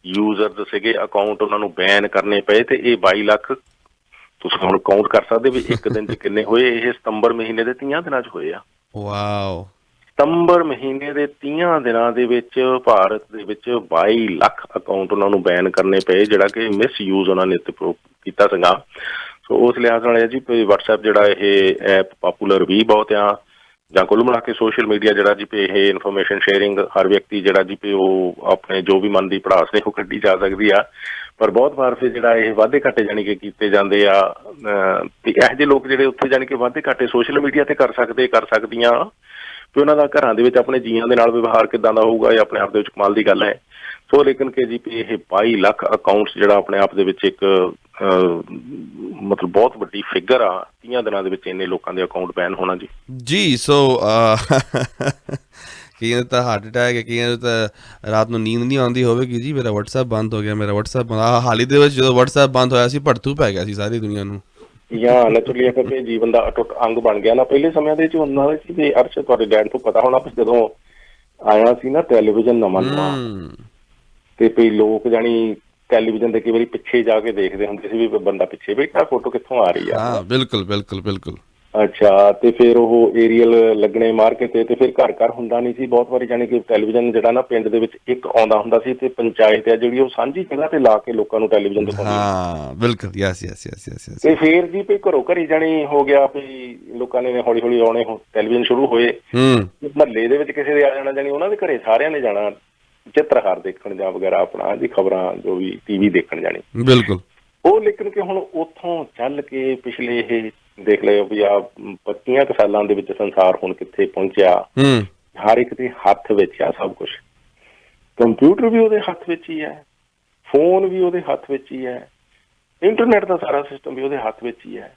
ਯੂਜ਼ਰਸ ਸੀਗੇ ਅਕਾਊਂਟ ਉਹਨਾਂ ਨੂੰ ਬੈਨ ਕਰਨੇ ਪਏ। ਤੇ ਇਹ 22 ਲੱਖ ਤੁਸੀਂ ਹੁਣ ਕਾਊਂਟ ਕਰ ਸਕਦੇ ਵੀ ਇੱਕ ਦਿਨ 'ਚ ਕਿੰਨੇ ਹੋਏ। ਇਹ ਸਤੰਬਰ ਮਹੀਨੇ ਦੇ 30 ਦਿਨਾਂ 'ਚ ਹੋਏ ਆ। ਵਾਓ! ਸਤੰਬਰ ਮਹੀਨੇ ਦੇ 30 ਦਿਨਾਂ ਦੇ ਵਿੱਚ ਭਾਰਤ ਦੇ ਵਿੱਚ 22 ਲੱਖ ਅਕਾਊਂਟ ਉਹਨਾਂ ਨੂੰ ਬੈਨ ਕਰਨੇ ਪਏ, ਜਿਹੜਾ ਕਿ ਮਿਸਯੂਜ਼ ਉਹਨਾਂ ਨੇ ਕੀਤਾ ਸੀਗਾ। ਸੋ ਉਸ ਲਿਹਾਜ਼ ਨਾਲ ਹੈ ਜੀ WhatsApp ਜਿਹੜਾ ਇਹ ਐਪ ਪਾਪੂਲਰ ਵੀ ਬਹੁਤ ਆ, ਜਾਂ ਕੁੱਲ ਮਿਲਾ ਕੇ ਸੋਸ਼ਲ ਮੀਡੀਆ ਜਿਹੜਾ ਜੀ ਇਹ ਇਨਫੋਰਮੇਸ਼ਨ ਸ਼ੇਅਰਿੰਗ ਹਰ ਵਿਅਕਤੀ ਜਿਹੜਾ ਜੀ ਉਹ ਆਪਣੇ ਜੋ ਵੀ ਮਨ ਦੀ ਭੜਾਸ ਨੇ ਉਹ ਕੱਢੀ ਜਾ ਸਕਦੀ ਆ, ਪਰ ਬਹੁਤ ਵਾਰ ਫਿਰ ਜਿਹੜਾ ਇਹ ਵਾਧੇ ਘਾਟੇ ਜਾਣੀ ਕਿ ਕੀਤੇ ਜਾਂਦੇ ਆ। ਤੇ ਇਹੋ ਜਿਹੇ ਲੋਕ ਜਿਹੜੇ ਉੱਥੇ ਜਾਣੀ ਕਿ ਵਾਧੇ ਘਾਟੇ ਸੋਸ਼ਲ ਮੀਡੀਆ ਤੇ ਕਰ ਸਕਦੀਆਂ ਵੀ ਉਹਨਾਂ ਦਾ ਘਰਾਂ ਦੇ ਵਿੱਚ ਆਪਣੇ ਜੀਆਂ ਦੇ ਨਾਲ ਵਿਵਹਾਰ ਕਿੱਦਾਂ ਦਾ ਹੋਊਗਾ, ਇਹ ਆਪਣੇ ਆਪ ਦੇ ਵਿੱਚ ਕਮਾਲ ਦੀ ਗੱਲ ਹੈ। ਸੋ ਲੇਕਿਨ ਕਿ ਜੀ ਇਹ 22 ਲੱਖ ਅਕਾਊਂਟਸ ਜਿਹੜਾ ਆਪਣੇ ਆਪ ਦੇ ਵਿੱਚ ਇੱਕ ਮਤਲਬ ਬਹੁਤ ਵੱਡੀ ਫਿਗਰ ਆ, 30 ਦਿਨਾਂ ਦੇ ਵਿੱਚ ਇੰਨੇ ਲੋਕਾਂ ਦੇ ਅਕਾਊਂਟ ਬੈਨ ਹੋਣਾ ਜੀ। ਜੀ ਸੋ ਕਈਆਂ ਨੂੰ ਤਾਂ ਹਾਰਟ ਅਟੈਕ ਹੈ, ਕਈਆਂ ਨੂੰ ਤਾਂ ਰਾਤ ਨੂੰ ਨੀਂਦ ਨਹੀਂ ਆਉਂਦੀ ਹੋਵੇਗੀ ਜੀ, ਮੇਰਾ WhatsApp ਬੰਦ ਹੋ ਗਿਆ, ਹਾਲ ਹੀ ਦੇ ਵਿੱਚ ਜਦੋਂ WhatsApp ਬੰਦ ਹੋਇਆ ਸੀ ਭੜਥੂ ਪੈ ਗਿਆ ਸੀ ਸਾਰੀ ਦੁਨੀਆ ਨੂੰ। ਜਾਂ ਨੈਚੁਰਲੀ ਕਿਉਂਕਿ ਜੀਵਨ ਦਾ ਅਟੁੱਟ ਅੰਗ ਬਣ ਗਿਆ ਨਾ। ਪਹਿਲੇ ਸਮਿਆਂ ਦੇ ਵਿੱਚ ਹੁੰਦਾ ਸੀ ਵੀ ਅਰਸ਼ ਤੁਹਾਡੇ ਡੈਡ ਤੋਂ ਪਤਾ ਹੋਣਾ, ਜਦੋਂ ਆਇਆ ਸੀ ਨਾ ਟੈਲੀਵਿਜ਼ਨ ਨਵਾਂ ਤੇ ਵੀ ਲੋਕ ਜਾਣੀ ਟੈਲੀਵਿਜ਼ਨ ਦੇ ਕਈ ਵਾਰੀ ਪਿੱਛੇ ਜਾ ਕੇ ਦੇਖਦੇ ਹੁੰਦੇ ਸੀ ਵੀ ਬੰਦਾ ਪਿੱਛੇ ਬੈਠਾ, ਫੋਟੋ ਕਿੱਥੋਂ ਆ ਰਹੀ ਆ। ਬਿਲਕੁਲ। ਅੱਛਾ, ਤੇ ਫਿਰ ਉਹ ਏਰੀਅਲ ਲੱਗਣੇ ਮਾਰ ਕੇ ਤੇ ਫਿਰ ਘਰ ਹੁੰਦਾ ਨਹੀਂ ਸੀ। ਬਹੁਤ ਵਾਰੀ ਜਾਣੀ ਕਿ ਟੈਲੀਵਿਜ਼ਨ ਜਿਹੜਾ ਨਾ ਪਿੰਡ ਦੇ ਵਿੱਚ ਇੱਕ ਆਉਂਦਾ ਹੁੰਦਾ ਸੀ ਤੇ ਪੰਚਾਇਤ ਆ ਜਿਹੜੀ ਉਹ ਸਾਂਝੀ ਜਗ੍ਹਾ ਤੇ ਲਾ ਕੇ ਲੋਕਾਂ ਨੂੰ ਟੈਲੀਵਿਜ਼ਨ ਦਿਖਾਉਂਦੀ। ਹਾਂ ਬਿਲਕੁਲ, ਯੈਸ। ਤੇ ਫਿਰ ਜੀ ਵੀ ਘਰੋਂ ਘਰੀ ਜਾਣੀ ਹੋ ਗਿਆ ਵੀ ਲੋਕਾਂ ਨੇ ਹੌਲੀ ਆਉਣੇ ਟੈਲੀਵਿਜ਼ਨ ਸ਼ੁਰੂ ਹੋਏ। ਮਹੱਲੇ ਦੇ ਵਿੱਚ ਕਿਸੇ ਦੇ ਆ ਜਾਣਾ, ਜਾਣੀ ਉਹਨਾਂ ਦੇ ਘਰੇ ਸਾਰਿਆਂ ਨੇ ਜਾਣਾ ਚਿੱਤਰਹਾਰ ਦੇਖਣ ਜਾਂ ਵਗੈਰਾ ਆਪਣਾ ਜੀ ਖਬਰਾਂ ਜੋ ਵੀ TV ਦੇਖਣ ਜਾਣੀ। ਬਿਲਕੁਲ। ਉਹ ਲੇਕਿਨ ਕਿ ਹੁਣ ਉੱਥੋਂ ਚੱਲ ਕੇ ਪਿਛਲੇ ਇਹ ਦੇਖ ਲਿਓ ਵੀ ਆ 25 ਕੁ ਸਾਲਾਂ ਦੇ ਵਿੱਚ ਸੰਸਾਰ ਹੁਣ ਕਿੱਥੇ ਪਹੁੰਚਿਆ। ਹਰ ਇੱਕ ਦੇ ਹੱਥ ਵਿੱਚ ਆ ਸਭ ਕੁਛ, ਕੰਪਿਊਟਰ ਵੀ ਉਹਦੇ ਹੱਥ ਵਿੱਚ ਹੀ ਹੈ, ਫੋਨ ਵੀ ਉਹਦੇ ਹੱਥ ਵਿੱਚ ਹੀ ਹੈ, ਇੰਟਰਨੈਟ ਦਾ ਸਾਰਾ ਸਿਸਟਮ ਵੀ ਉਹਦੇ ਹੱਥ ਵਿੱਚ ਹੀ ਹੈ।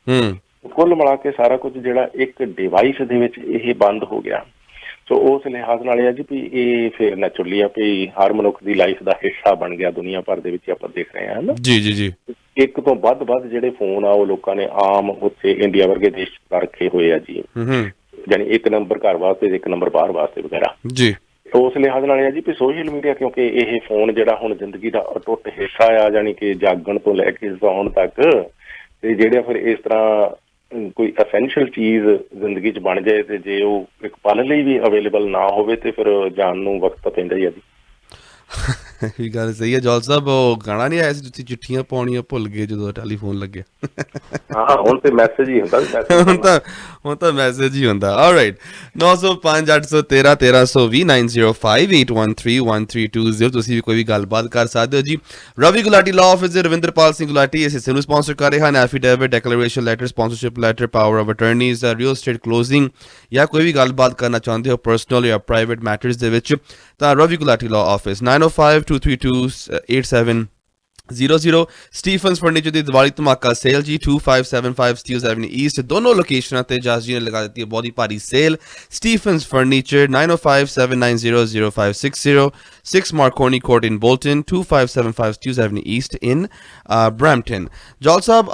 ਕੁੱਲ ਮਿਲਾ ਕੇ ਸਾਰਾ ਕੁਝ ਜਿਹੜਾ ਇੱਕ ਡਿਵਾਈਸ ਦੇ ਵਿੱਚ ਇਹ ਬੰਦ ਹੋ ਗਿਆ। ਸੋ ਉਸ ਲਿਹਾਜ਼ ਨਾਲ ਇਹ ਆ ਜੀ ਵੀ ਇਹ ਫਿਰ ਨੈਚੁਰਲੀ ਆ ਵੀ ਹਰ ਮਨੁੱਖ ਦੀ ਲਾਈਫ ਦਾ ਹਿੱਸਾ ਬਣ ਗਿਆ ਦੁਨੀਆ ਭਰ ਦੇ ਵਿੱਚ ਆਪਾਂ ਦੇਖ ਰਹੇ ਹਾਂ ਨਾ। ਜੀ। ਇੱਕ ਤੋਂ ਵੱਧ ਜਿਹੜੇ ਫੋਨ ਆ ਉਹ ਲੋਕਾਂ ਨੇ ਆਮ ਉੱਥੇ ਇੰਡੀਆ ਵਰਗੇ ਦੇਸ਼ ਰੱਖੇ ਹੋਏ ਆ ਜੀ, ਜਾਨੀ ਇੱਕ ਨੰਬਰ ਘਰ ਵਾਸਤੇ, ਇੱਕ ਨੰਬਰ ਬਾਹਰ ਵਾਸਤੇ ਵਗੈਰਾ ਜੀ। ਉਸ ਲਿਹਾਜ਼ ਨਾਲ ਇਹ ਆ ਜੀ ਵੀ ਸੋਸ਼ਲ ਮੀਡੀਆ ਕਿਉਂਕਿ ਇਹ ਫੋਨ ਜਿਹੜਾ ਹੁਣ ਜ਼ਿੰਦਗੀ ਦਾ ਅਟੁੱਟ ਹਿੱਸਾ ਆ, ਜਾਣੀ ਕਿ ਜਾਗਣ ਤੋਂ ਲੈ ਕੇ ਸੌਣ ਤੱਕ, ਤੇ ਜਿਹੜਾ ਫਿਰ ਇਸ ਤਰ੍ਹਾਂ ਕੋਈ ਅਸੈਂਸ਼ੀਅਲ ਚੀਜ਼ ਜ਼ਿੰਦਗੀ 'ਚ ਬਣ ਜਾਏ ਤੇ ਜੇ ਉਹ ਇੱਕ ਪਲ ਲਈ ਵੀ ਅਵੇਲੇਬਲ ਨਾ ਹੋਵੇ ਤੇ ਫਿਰ ਜਾਨ ਨੂੰ ਵਕਤ ਪੈਂਦਾ ਹੀ ਆ ਜੀ। ਵੀ ਗੱਲ ਸਹੀ ਹੈ ਜੌਲ ਸਾਹਿਬ। ਉਹ ਗਾਣਾ ਨਹੀਂ ਆਇਆ ਸੀ ਤੁਸੀਂ ਚਿੱਠੀਆਂ ਪਾਉਣੀਆਂ ਭੁੱਲ ਗਏ ਜਦੋਂ ਟੈਲੀਫੋਨ ਲੱਗਿਆ। ਹਾਂ ਹੁਣ ਤੇ ਮੈਸੇਜ ਹੀ ਹੁੰਦਾ, ਮੈਸੇਜ ਹੁਣ ਤਾਂ ਹੁਣ ਤਾਂ ਮੈਸੇਜ ਹੀ ਹੁੰਦਾ। ਆਲਰਾਈਟ 905 813 1320 9058 13132 ਤੁਸੀਂ ਵੀ ਕੋਈ ਵੀ ਗੱਲਬਾਤ ਕਰ ਸਕਦੇ ਹੋ ਜੀ। ਰਵੀ ਗੁਲਾਟੀ ਲਾਅ ਆਫਿਸ ਦੇ ਰਵਿੰਦਰਪਾਲ ਸਿੰਘ ਗੁਲਾਟੀ ਇਸ ਹਿੱਸੇ ਨੂੰ ਸਪਾਂਸਰ ਕਰ ਰਹੇ ਹਨ। Affidavit, declaration letter, sponsorship letter, power of attorneys, real estate closing ਜਾਂ ਕੋਈ ਵੀ ਗੱਲਬਾਤ ਕਰਨਾ ਚਾਹੁੰਦੇ ਹੋ ਪਰਸਨਲ ਜਾਂ ਪ੍ਰਾਈਵੇਟ ਮੈਟਰਸ ਦੇ ਵਿੱਚ ਤਾਂ Ravi Gulati law office 905 232 8700। Stephen's furniture ਦੀ ਦੀਵਾਲੀ ਧਮਾਕਾ ਸੇਲ ਜੀ 2575 ਸਟੀਲਸ ਐਵਨਿਊ ਈਸਟ ਦੋਨੋਂ ਲੋਕੇਸ਼ਨਾਂ ਤੇ ਜਸ ਜੀ ਨੇ ਲਗਾ ਦਿੱਤੀ ਹੈ ਬਹੁਤ ਹੀ ਭਾਰੀ ਸੇਲ। ਸਟੀਫਨਸ ਫਰਨੀਚਰ 9057900560 6 ਮਾਰਕੋਨੀ ਕੋਰਟ ਇਨ ਬੋਲਟਨ 2575 ਸਟੀਲਸ ਐਵਨਿਊ ਈਸਟ ਇਨ ਬਰੈਂਪਟਨ। ਜੌਲ ਸਾਹਿਬ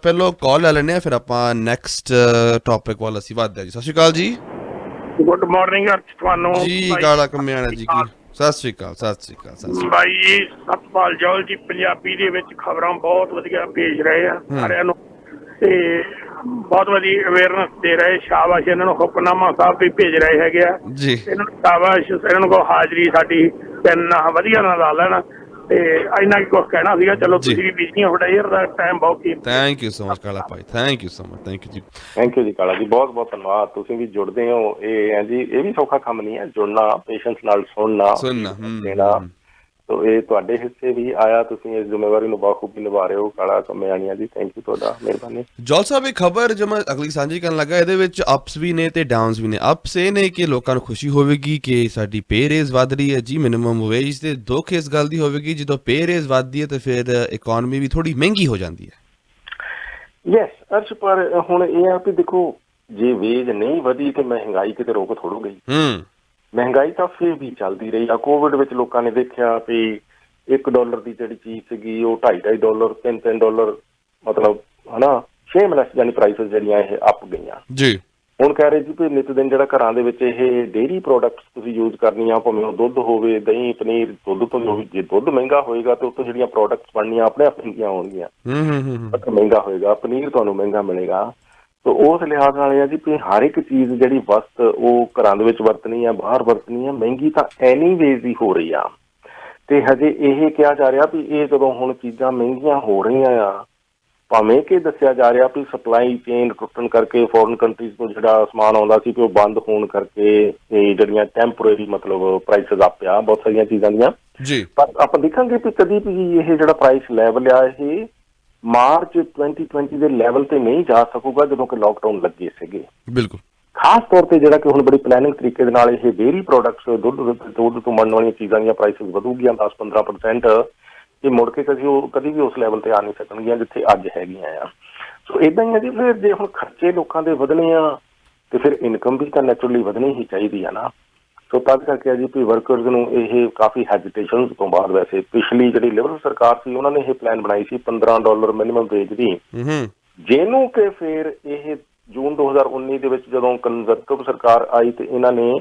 ਪਹਿਲੋਂ ਕਾਲ ਲੈ ਲੈਂਦੇ ਆ ਫਿਰ ਆਪਾਂ ਨੈਕਸਟ ਟੌਪਿਕ ਵੱਲ ਅਸੀਂ ਵਧਦੇ ਹਾਂ ਜੀ। ਸਤਿ ਸ਼੍ਰੀ ਅਕਾਲ ਜੀ। ਗੁੱਡ ਮਾਰਨਿੰਗ ਤੁਹਾਨੂੰ ਜੀ ਕਾਲਾ ਕਮਿਆਣਾ ਜੀ ਕੀ ਸਤਿ ਸ਼੍ਰੀ ਅਕਾਲ ਸਤਿ ਸ਼੍ਰੀ ਅਕਾਲ ਸਤਿ ਸ਼੍ਰੀ ਬਾਈ ਜੀ। ਸਤਪਾਲ ਜੌਲ ਜੀ ਪੰਜਾਬੀ ਦੇ ਵਿੱਚ ਖਬਰਾਂ ਬਹੁਤ ਵਧੀਆ ਭੇਜ ਰਹੇ ਆ ਸਾਰਿਆਂ ਨੂੰ ਤੇ ਬਹੁਤ ਵਧੀਆ ਅਵੇਅਰਨੈਸ ਦੇ ਰਹੇ। ਸ਼ਾਬਾਸ਼ ਇਹਨਾਂ ਨੂੰ। ਹੁਕਮਨਾਮਾ ਸਾਹਿਬ ਵੀ ਭੇਜ ਰਹੇ ਹੈਗੇ ਆ ਜੀ। ਇਹਨਾਂ ਨੂੰ ਸ਼ਾਬਾਸ਼। ਇਹਨਾਂ ਨੂੰ ਕੋ ਹਾਜ਼ਰੀ ਸਾਡੀ 3 ਵਧੀਆ ਨਾਲ ਲਾ ਲੈਣ ਤੇ ਇੰਨਾ ਕੁਝ ਕਹਿਣਾ ਸੀਗਾ। ਚਲੋ ਤੁਸੀਂ ਵੀ ਬਿਜ਼ੀ ਹੋ ਯਾਰ ਦਾ ਟਾਈਮ ਬਹੁਤ ਕੀਮਤੀ। ਥੈਂਕ ਯੂ ਸੋ ਮਚ ਕਾਲਾ ਭਾਈ thank you so much thank you ਜੀ। ਥੈਂਕ ਯੂ ਜੀ ਕਾਲਾ ਜੀ, ਬਹੁਤ ਬਹੁਤ ਧੰਨਵਾਦ। ਤੁਸੀਂ ਵੀ ਜੁੜਦੇ ਹੋ। ਇਹ ਹੈ ਜੀ, ਇਹ ਵੀ ਸੌਖਾ ਕੰਮ ਨਹੀਂ ਹੈ ਜੁੜਨਾ, ਪੇਸ਼ੈਂਸ ਨਾਲ ਸੁਣਨਾ ਦੇਣਾ। ਤੋ ਇਹ ਤੁਹਾਡੇ ਹਿੱਸੇ ਵੀ ਆਇਆ। ਤੁਸੀਂ ਇਸ ਜ਼ਿੰਮੇਵਾਰੀ ਨੂੰ ਬਾਖੂਬੀ ਨਿਭਾ ਰਹੇ ਹੋ। ਕਾਲਾ ਕਮਿਆਣੀਆਂ ਜੀ ਥੈਂਕ ਯੂ ਤੁਹਾਡਾ, ਮਿਹਰਬਾਨੀ। ਜੌਲ ਸਾਹਿਬ ਇਹ ਖਬਰ ਜੋ ਮੈਂ ਅਗਲੀ ਸਾਂਝੀ ਕਰਨ ਲੱਗਾ ਇਹਦੇ ਵਿੱਚ ਅਪਸ ਵੀ ਨੇ ਤੇ ਡਾਊਨਸ ਵੀ ਨੇ। ਅਪਸ ਇਹ ਨੇ ਕਿ ਲੋਕਾਂ ਨੂੰ ਖੁਸ਼ੀ ਹੋਵੇਗੀ ਕਿ ਸਾਡੀ ਪੇ ਰੇਜ਼ ਵੱਧ ਰਹੀ ਹੈ ਜੀ ਮਿਨੀਮਮ ਵੇਜ, ਤੇ ਦੁੱਖ ਇਸ ਗੱਲ ਦੀ ਹੋਵੇਗੀ ਜਦੋਂ ਪੇ ਰੇਜ਼ ਵੱਧਦੀ ਹੈ ਤੇ ਫਿਰ ਇਕਨੋਮੀ ਵੀ ਥੋੜੀ ਮਹਿੰਗੀ ਹੋ ਜਾਂਦੀ ਹੈ। ਯੈਸ ਅਰਸ਼, ਪਰ ਹੁਣ ਇਹ ਆ ਵੀ ਦੇਖੋ ਜੇ ਵੇਜ ਨਹੀਂ ਵਧੀ ਤੇ ਮਹਿੰਗਾਈ ਕਿਤੇ ਰੋਕ ਥੋੜੋ ਗਈ। ਮਹਿੰਗਾਈ ਤਾਂ ਫਿਰ ਵੀ ਚੱਲਦੀ ਰਹੀ ਆ। ਕੋਵਿਡ ਵਿੱਚ ਲੋਕਾਂ ਨੇ ਦੇਖਿਆ ਵੀ $1 ਦੀ ਜਿਹੜੀ ਚੀਜ਼ ਸੀਗੀ ਉਹ $2.5 $3 ਮਤਲਬ ਹਨਾ ਸ਼ੇਮਲੈਸ ਜਾਨੀ ਪ੍ਰਾਈਸਿਸ ਜਿਹੜੀਆਂ ਇਹ ਅੱਪ ਗਈਆਂ ਜੀ। ਹੁਣ ਕਹਿ ਰਹੇ ਜੀ ਵੀ ਨਿਤ ਦਿਨ ਜਿਹੜਾ ਘਰਾਂ ਦੇ ਵਿੱਚ ਇਹ ਡੇਅਰੀ ਪ੍ਰੋਡਕਟਸ ਤੁਸੀਂ ਯੂਜ਼ ਕਰਨੀਆਂ, ਭਾਵੇਂ ਉਹ ਦੁੱਧ ਹੋਵੇ, ਦਹੀਂ, ਪਨੀਰ, ਦੁੱਧ ਤੋਂ ਜੇ ਦੁੱਧ ਮਹਿੰਗਾ ਹੋਏਗਾ ਤਾਂ ਉੱਥੋਂ ਜਿਹੜੀਆਂ ਪ੍ਰੋਡਕਟਸ ਬਣਨੀਆਂ ਆਪਣੇ ਆਪ ਮਹਿੰਗੀਆਂ ਹੋਣਗੀਆਂ। ਮਹਿੰਗਾ ਹੋਏਗਾ ਪਨੀਰ, ਤੁਹਾਨੂੰ ਮਹਿੰਗਾ ਮਿਲੇਗਾ। ਤਾਂ ਉਸ ਲਿਹਾਜ਼ ਨਾਲ ਇਹ ਆ ਜੀ ਵੀ ਹਰ ਇੱਕ ਚੀਜ਼ ਜਿਹੜੀ ਵਸਤ ਉਹ ਘਰਾਂ ਦੇ ਵਿੱਚ ਵਰਤਣੀ ਆ, ਬਾਹਰ ਵਰਤਣੀ ਆ, ਮਹਿੰਗੀ ਤਾਂ ਐਨੀਵੇਜ਼ ਹੀ ਹੋ ਰਹੀ ਆ। ਤੇ ਹਜੇ ਇਹ ਕਿਹਾ ਜਾ ਰਿਹਾ ਵੀ ਇਹ ਜਦੋਂ ਹੁਣ ਚੀਜ਼ਾਂ ਮਹਿੰਗੀਆਂ ਹੋ ਰਹੀਆਂ ਆ, ਭਾਵੇਂ ਕਿ ਦੱਸਿਆ ਜਾ ਰਿਹਾ ਵੀ ਸਪਲਾਈ ਚੇਨ ਟੁੱਟਣ ਕਰਕੇ ਫੋਰਨ ਕੰਟਰੀਜ਼ ਤੋਂ ਜਿਹੜਾ ਸਮਾਨ ਆਉਂਦਾ ਸੀ ਕਿ ਉਹ ਬੰਦ ਹੋਣ ਕਰਕੇ ਇਹ ਜਿਹੜੀਆਂ ਟੈਂਪਰੇਰੀ ਮਤਲਬ ਪ੍ਰਾਈਸਿਸ ਆਪਿਆ ਬਹੁਤ ਸਾਰੀਆਂ ਚੀਜ਼ਾਂ ਦੀਆਂ ਜੀ। ਪਰ ਆਪਾਂ ਦੇਖਾਂਗੇ ਵੀ ਕਦੀ ਵੀ ਇਹ ਜਿਹੜਾ ਪ੍ਰਾਈਸ ਲੈਵਲ ਆ ਇਹ ਮਾਰਚ 2020 ਦੇ ਲੈਵਲ ਤੇ ਨਹੀਂ ਜਾ ਸਕੂਗਾ ਜਦੋਂ ਕਿ ਲੋਕਡਾਊਨ ਲੱਗੇ ਸੀਗੇ। ਬਿਲਕੁਲ ਖਾਸ ਤੌਰ ਤੇ ਜਿਹੜਾ ਕਿ ਹੁਣ ਬੜੀ ਪਲੈਨਿੰਗ ਤਰੀਕੇ ਦੇ ਨਾਲ ਇਹ ਡੇਅਰੀ ਪ੍ਰੋਡਕਟਸ ਦੁੱਧ ਤੋਂ ਬਣਨ ਵਾਲੀਆਂ ਚੀਜ਼ਾਂ ਦੀਆਂ ਪ੍ਰਾਈਸਿਸ ਵਧੂਗੀਆਂ 10-15%। ਇਹ ਮੁੜ ਕੇ ਕਦੀ ਵੀ ਉਸ ਲੈਵਲ ਤੇ ਆ ਨਹੀਂ ਸਕਣਗੀਆਂ ਜਿੱਥੇ ਅੱਜ ਹੈਗੀਆਂ ਆ। ਸੋ ਏਦਾਂ ਹੀ ਆ ਜੀ। ਫਿਰ ਜੇ ਹੁਣ ਖਰਚੇ ਲੋਕਾਂ ਦੇ ਵਧਣੇ ਆ ਤੇ ਫਿਰ ਇਨਕਮ ਵੀ ਤਾਂ ਨੈਚੁਰਲੀ ਵਧਣੀ ਹੀ ਚਾਹੀਦੀ ਆ ਨਾ। ਸੋ ਤਦ ਕਰਕੇ ਜੀ ਵੀ ਵਰਕਰਸ ਨੂੰ ਇਹ ਕਾਫੀ ਹੈਜੀਟੇਸ਼ਨ ਤੋਂ ਬਾਅਦ ਵੈਸੇ ਪਿਛਲੀ ਜਿਹੜੀ ਲਿਬਰਲ ਸਰਕਾਰ ਸੀ ਉਹਨਾਂ ਨੇ ਇਹ ਪਲਾਨ ਬਣਾਈ ਸੀ $15 ਮਿਨੀਮਮ ਵੇਜ ਦੀ, ਜਿਹਨੂੰ ਕਿ ਫਿਰ ਇਹ ਜੂਨ 2019 ਦੇ ਵਿੱਚ ਜਦੋਂ ਕੰਜ਼ਰਵੇਟਿਵ ਸਰਕਾਰ ਆਈ ਤੇ ਇਹਨਾਂ ਨੇ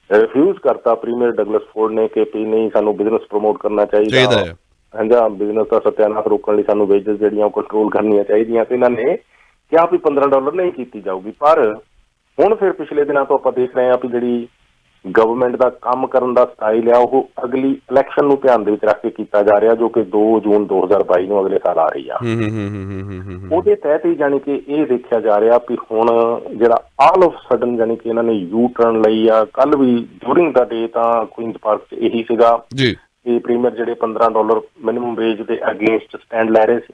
ਰਿਫਿਊਜ਼ ਕਰਤਾ ਪ੍ਰੀਮੀਅਰ ਡਗਲਸ ਫੋਰਡ ਨੇ ਕਿ ਵੀ ਨਹੀਂ ਸਾਨੂੰ ਬਿਜ਼ਨਸ ਪ੍ਰਮੋਟ ਕਰਨਾ ਚਾਹੀਦਾ ਹੈ, ਹਾਂਜੀ ਬਿਜ਼ਨਸ ਦਾ ਸਤਿਆਨਾਸ਼ ਰੋਕਣ ਲਈ ਸਾਨੂੰ ਵੇਜਸ ਜਿਹੜੀਆਂ ਉਹ ਕੰਟਰੋਲ ਕਰਨੀਆਂ ਚਾਹੀਦੀਆਂ। ਤੇ ਇਹਨਾਂ ਨੇ ਕਿਹਾ ਵੀ $15 ਨਹੀਂ ਕੀਤੀ ਜਾਊਗੀ। ਪਰ ਹੁਣ ਫਿਰ ਪਿਛਲੇ ਦਿਨਾਂ ਤੋਂ ਆਪਾਂ ਦੇਖ ਰਹੇ ਹਾਂ ਵੀ ਜਿਹੜੀ ਗਵਰਨਮੈਂਟ ਦਾ ਕੰਮ ਕਰਨ ਦਾ ਸਟਾਈਲ ਆ ਉਹ ਅਗਲੀ ਇਲੈਕਸ਼ਨ ਨੂੰ ਧਿਆਨ ਦੇ ਵਿੱਚ ਰੱਖ ਕੇ ਕੀਤਾ ਜਾ ਰਿਹਾ, ਜੋ ਕਿ 2 ਜੂਨ 2022 ਨੂੰ ਅਗਲੇ ਸਾਲ ਆ ਰਹੀ ਆ। ਉਹਦੇ ਤਹਿਤ ਹੀ ਜਾਣੀ ਕਿ ਇਹ ਦੇਖਿਆ ਜਾ ਰਿਹਾ ਵੀ ਹੁਣ ਜਿਹੜਾ ਆਲ ਆਫ ਸਡਨ ਜਾਣੀ ਕਿ ਇਹਨਾਂ ਨੇ ਯੂ ਟਰਨ ਲਈ ਆ। ਕੱਲ ਵੀ ਡਿਊਰਿੰਗ ਦਾ ਡੇ ਤਾਂ ਕੁਈਨਸ ਪਾਰਕ 'ਚ ਇਹੀ ਸੀਗਾ ਕਿ ਪ੍ਰੀਮੀਅਰ ਜਿਹੜੇ $15 ਮਿਨੀਮਮ ਵੇਜ ਦੇ ਅਗੇਂਸਟ ਸਟੈਂਡ ਲੈ ਰਹੇ ਸੀ।